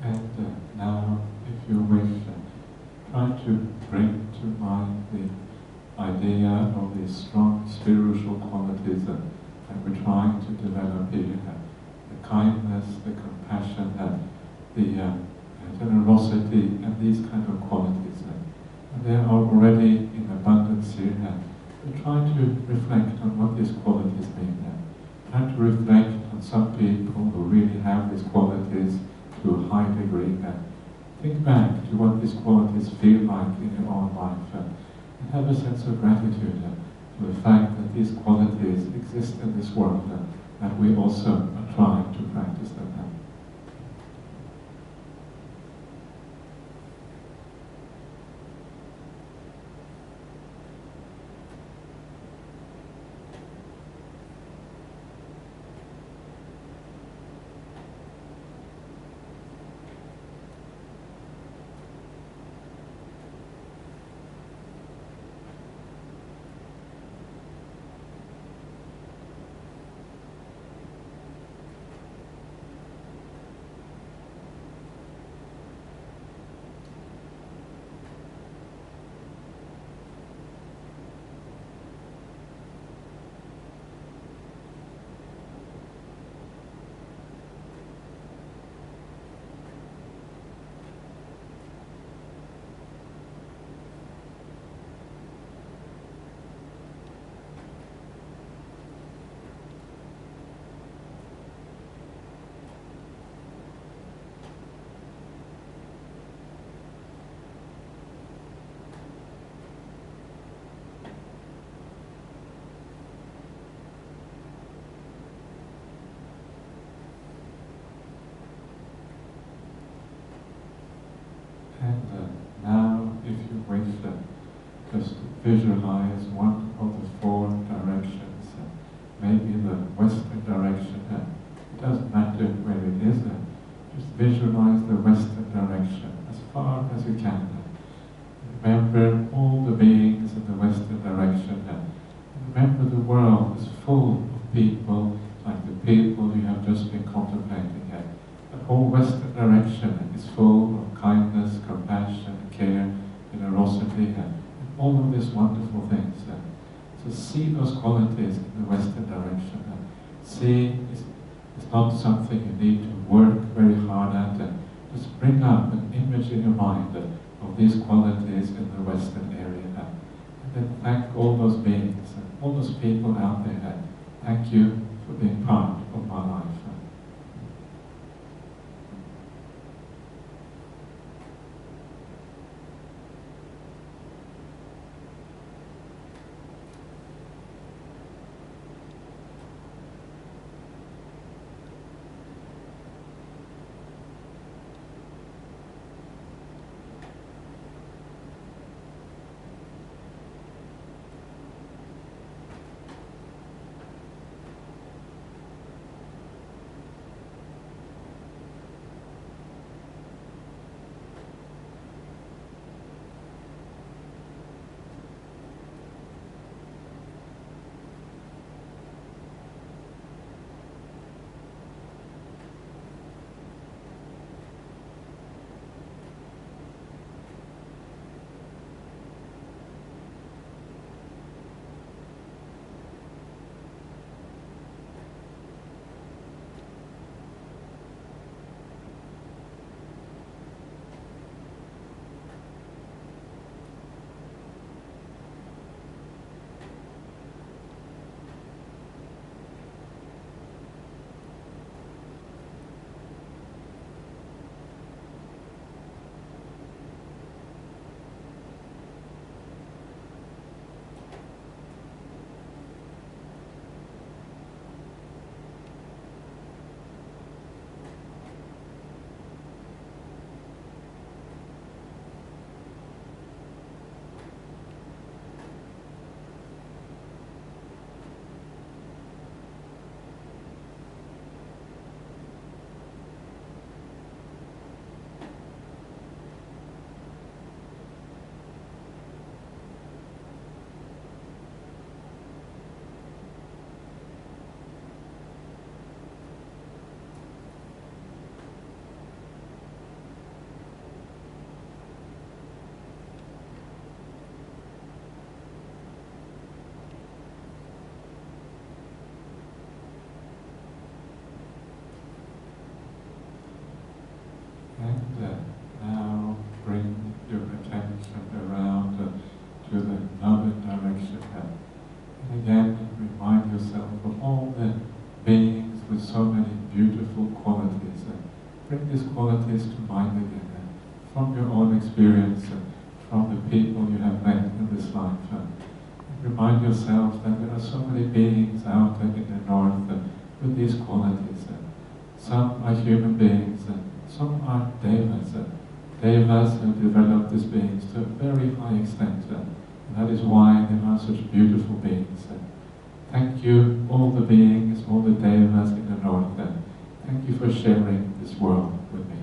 And now, if you wish, try to bring to mind the idea of these strong spiritual qualities that we're trying to develop here. The kindness, the compassion, the generosity, and these kind of qualities. And they are already in abundance here. We're trying to reflect on what these qualities mean. Trying to reflect on some people who really have these qualities to a high degree, and think back to what these qualities feel like in your own life, and have a sense of gratitude for the fact that these qualities exist in this world, and we also are trying to practice them now. visualize one of the four directions, maybe the western direction. It doesn't matter where it is. Just visualize the western direction as far as you can. Remember all the beings in the western direction. Remember the world is full of people like the people you have just been contemplating. The whole western direction is full of kindness, compassion, care, generosity, and all of these wonderful things. So see those qualities in the western direction. See, it's not something you need to work very hard at. Just bring up an image in your mind of these qualities in the western area. And then thank all those beings and all those people out there. Thank you for being part of my life. And now bring your attention around to the other direction. And again, remind yourself of all the beings with so many beautiful qualities. Bring these qualities to mind again from your own experience, from the people you have met in this life. Remind yourself that there are so many beings out in the north with these qualities. Some are human beings, some are devas. Devas have developed these beings to a very high extent. And that is why they are such beautiful beings. Thank you, all the beings, all the devas in the north. Thank you for sharing this world with me.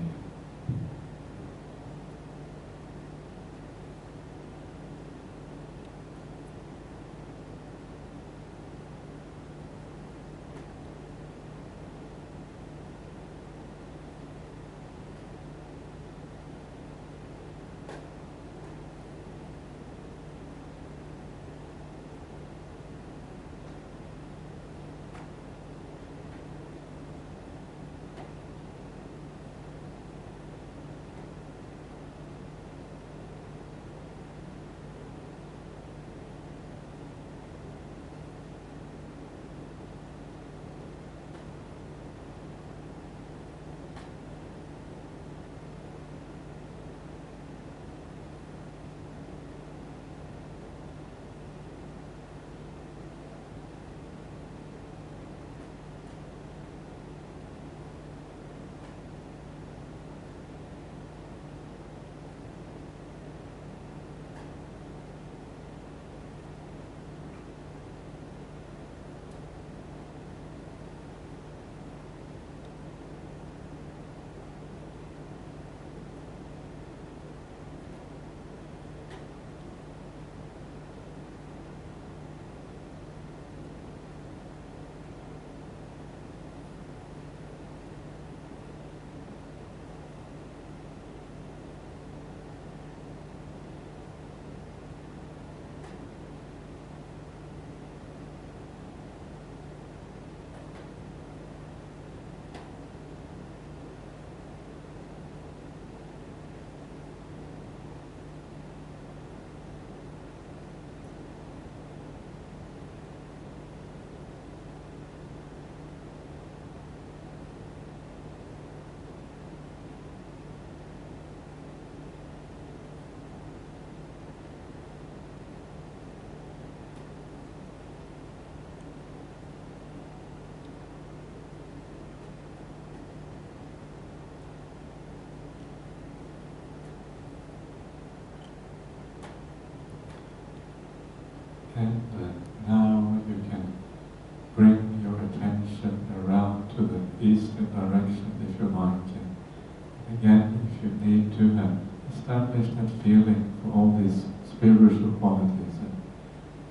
establish that feeling for all these spiritual qualities.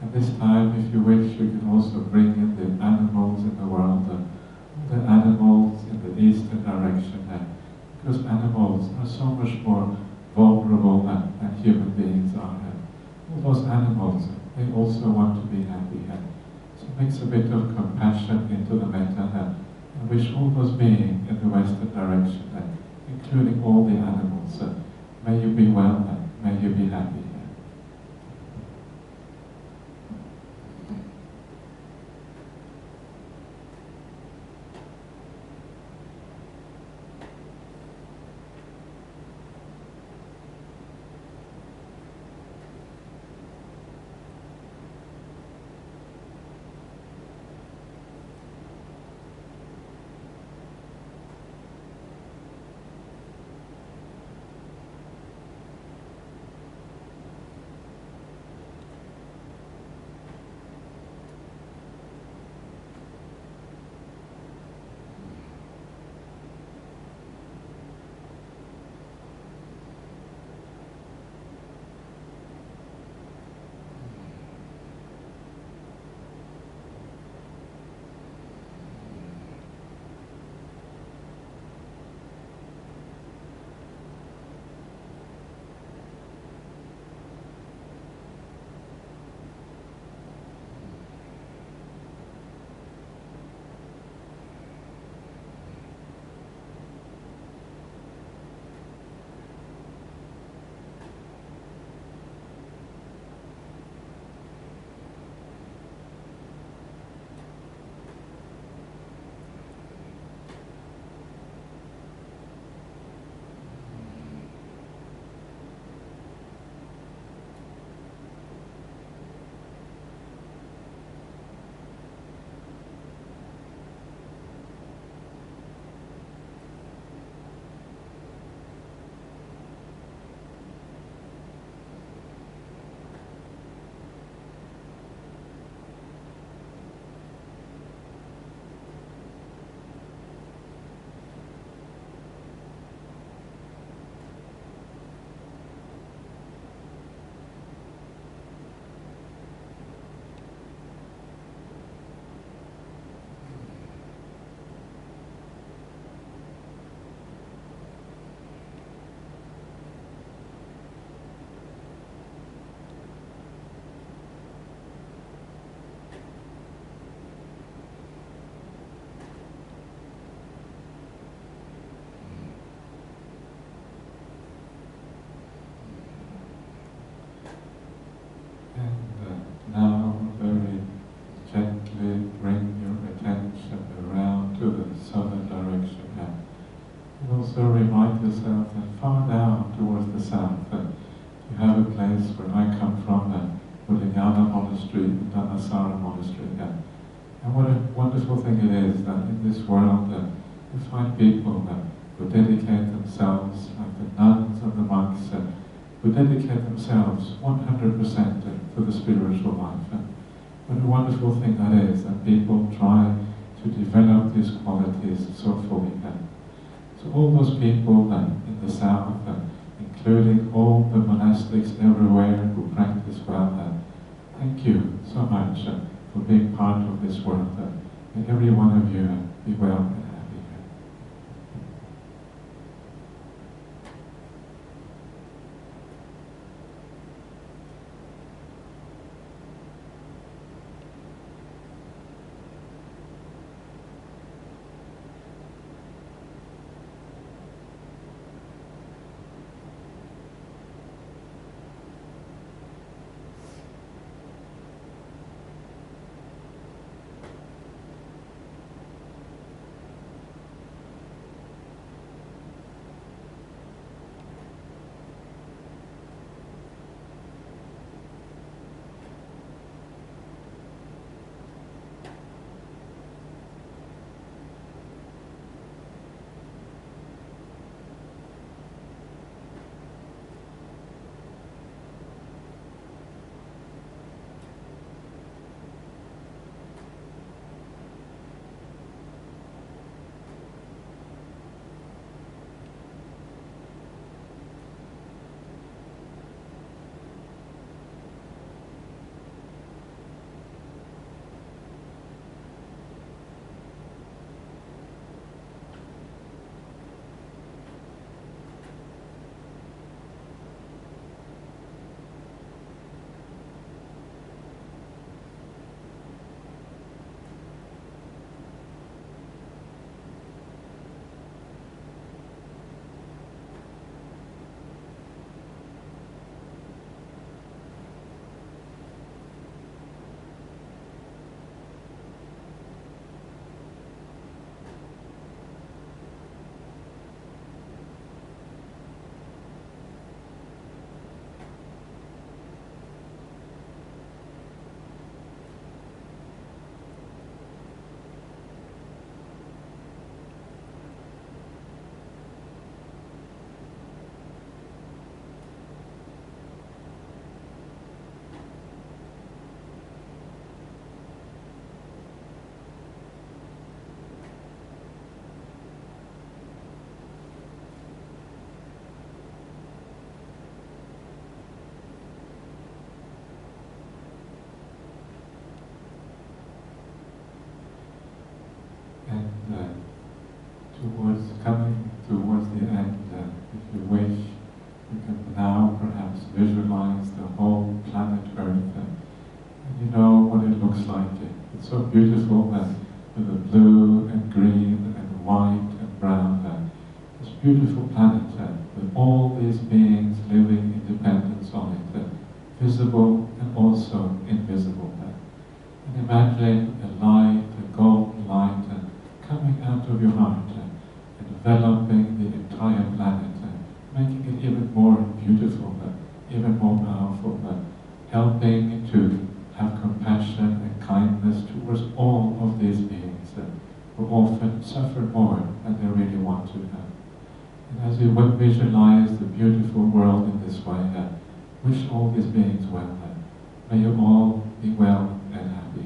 And this time, if you wish, you can also bring in the animals in the world, the animals in the eastern direction, because animals are so much more vulnerable than human beings are. All those animals, they also want to be happy. So mix a bit of compassion into the metta and wish all those beings in the western direction, including all the animals, may you be well, may you be happy. Now very gently bring your attention around to the southern direction. And also remind yourself that far down towards the south, you have a place where I come from, the Uddiyana Monastery, the Dhanasara Monastery. And what a wonderful thing it is that in this world you find people who dedicate themselves, like the nuns and the monks, who dedicate themselves 100% to the spiritual life. What a wonderful thing that is, that people try to develop these qualities so fully. So all those people in the south, including all the monastics everywhere who practice well, thank you so much for being part of this world. May every one of you be well and happy. so beautiful with the blue and green and white and brown. This beautiful planet with all these beings living in dependence on it, visible and also invisible. And imagine a light, a golden light, coming out of your heart and enveloping the entire planet, making it even more beautiful, even more powerful, helping to have compassion and kindness towards all of these beings who often suffer more than they really want to have. And as you visualize the beautiful world in this way, wish all these beings well. May you all be well and happy.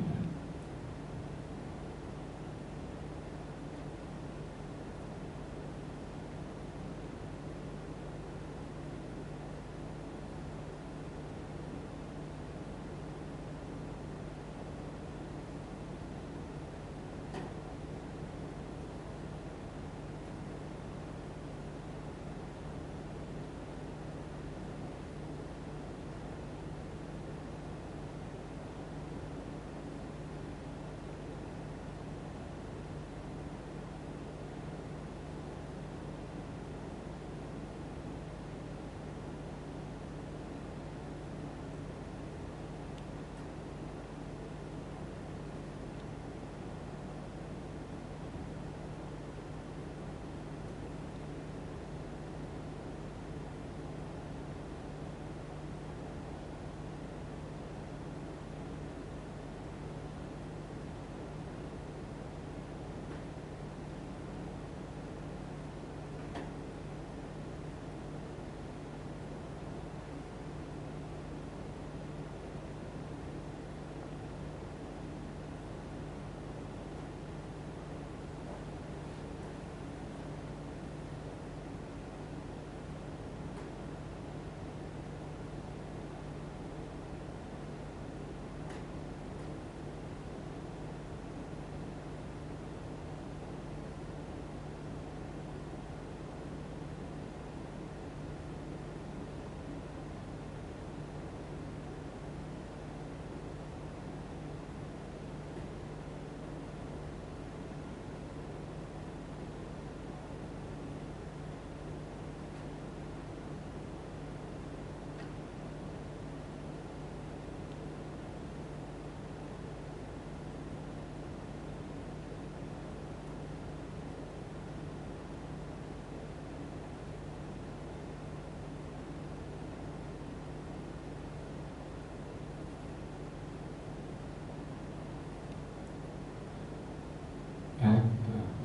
And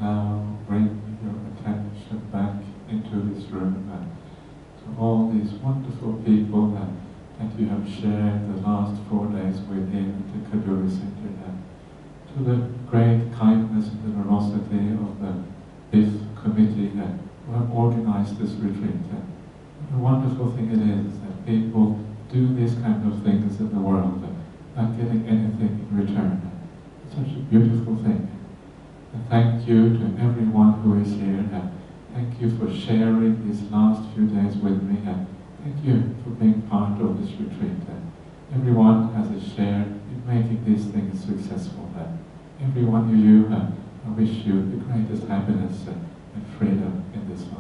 now bring your attention back into this room to all these wonderful people that you have shared the last 4 days with here at the Kaduri Center, to the great kindness and generosity of the BIF committee who have organized this retreat. What a wonderful thing it is that people do these kind of things in the world without getting anything in return. It's such a beautiful thing. And thank you to everyone who is here. Thank you for sharing these last few days with me. Thank you for being part of this retreat. Everyone has a share in making these things successful. Every one of you, I wish you the greatest happiness and freedom in this life.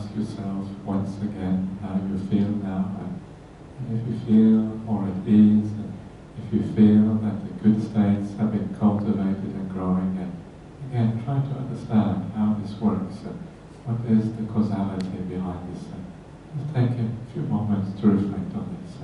ask yourself once again how you feel now. And if you feel more at ease, and if you feel that the good states have been cultivated and growing, and again, try to understand how this works and what is the causality behind this. And just take a few moments to reflect on this.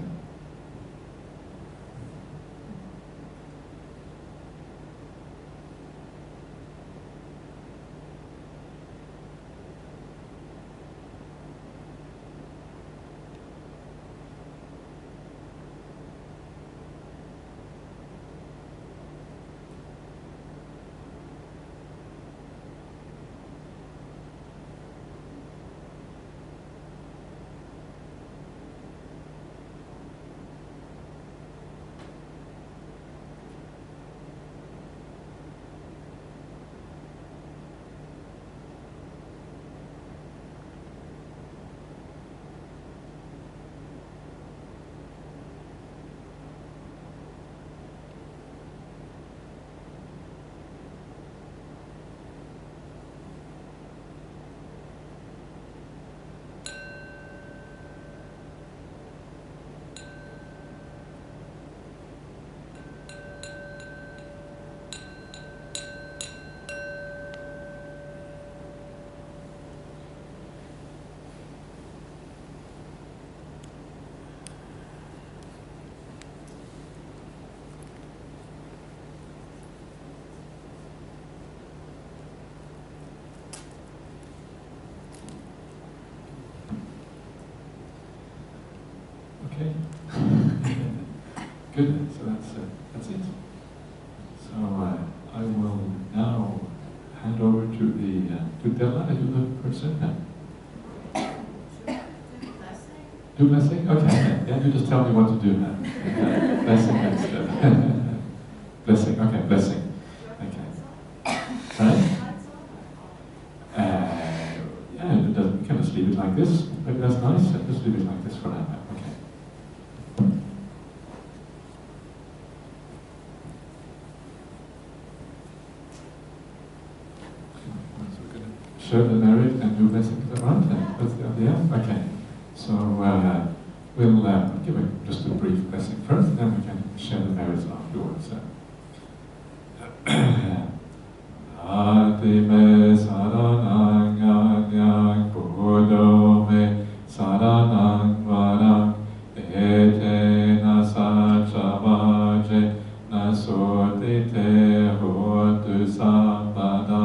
Okay. Good. So that's it. So I will now hand over to Della. Are you the person? Do blessing? Okay. Yeah, you just tell me what to do now. Blessing next. Blessing. Okay. Blessing. Okay. Right? Yeah, we can just leave it like this. Maybe that's nice. Just leave it like this for now. Okay. Share the merit and do blessing to the right. That's the idea. Okay. So we'll give just a brief blessing first, and then we can share the merits afterwards. Ati me saranang anyang buddho me saranang varang ete nasa chavaje nasoti te hotu sampada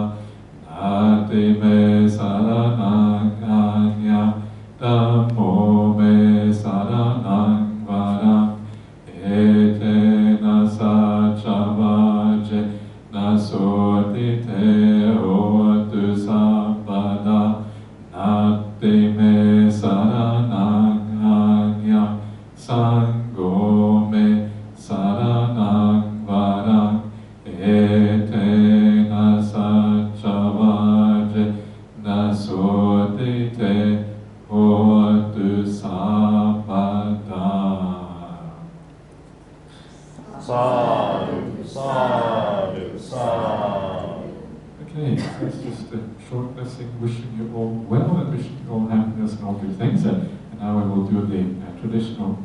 Ati me saranang anyang Dhammo me saranang varang ete nasa chavaje nasoti te hotu sampada Nati me saranang anyang Sangho me saranang varang ete nasa chavaje nasoti te hotu sampada. Sadhu, sadhu, sadhu. Okay, so that's just a short blessing, wishing you all well and wishing you all happiness and all good things. And now we will do the traditional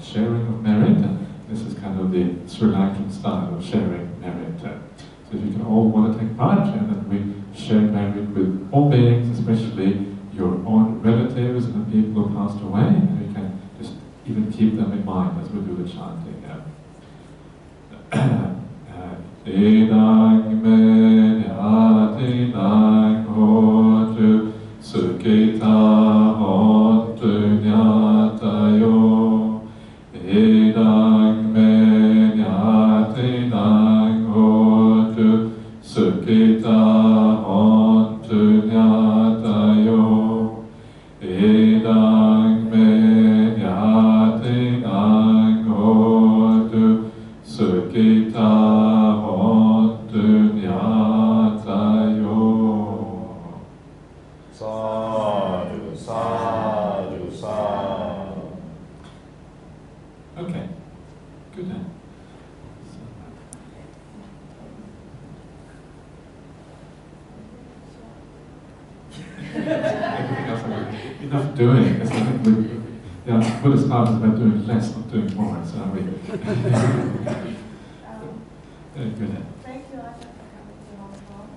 sharing of merit. This is kind of the Sri Lankan style of sharing merit. So if you can all want to take part, and then we share merit with all beings, especially your own relatives and the people who passed away, and we can just even keep them in mind as we do the chanting. Edang me nyati hotu sukita hotu nyatayo. Edang me nyati hotu sukita hotu nyatayo. Edang me nyati hotu sukita Sadhu, sadhu, sadhu. Okay, good then. Everything else I will enough doing. It's like the Buddhist path is about doing less, not doing more. So we. Very good. Thank you, Ajahn, for coming to Hong Kong.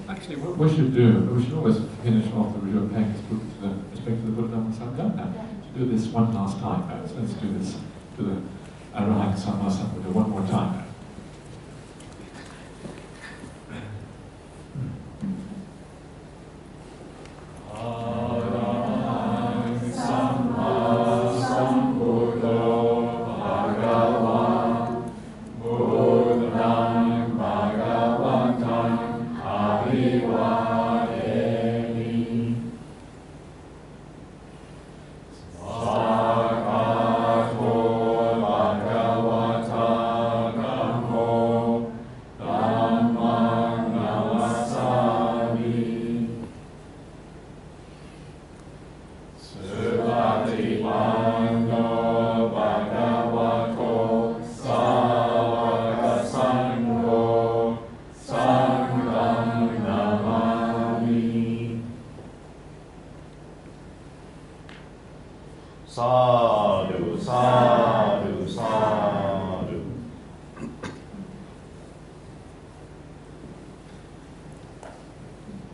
Actually, what we should do, we should always finish off the review of Penga's book to the respect of the Buddha Dhamma Sangha. To do this one last time, now. So let's do this to the Arahant Samma Sambuddha one more time. Now. Sadhu, sadhu, sadhu.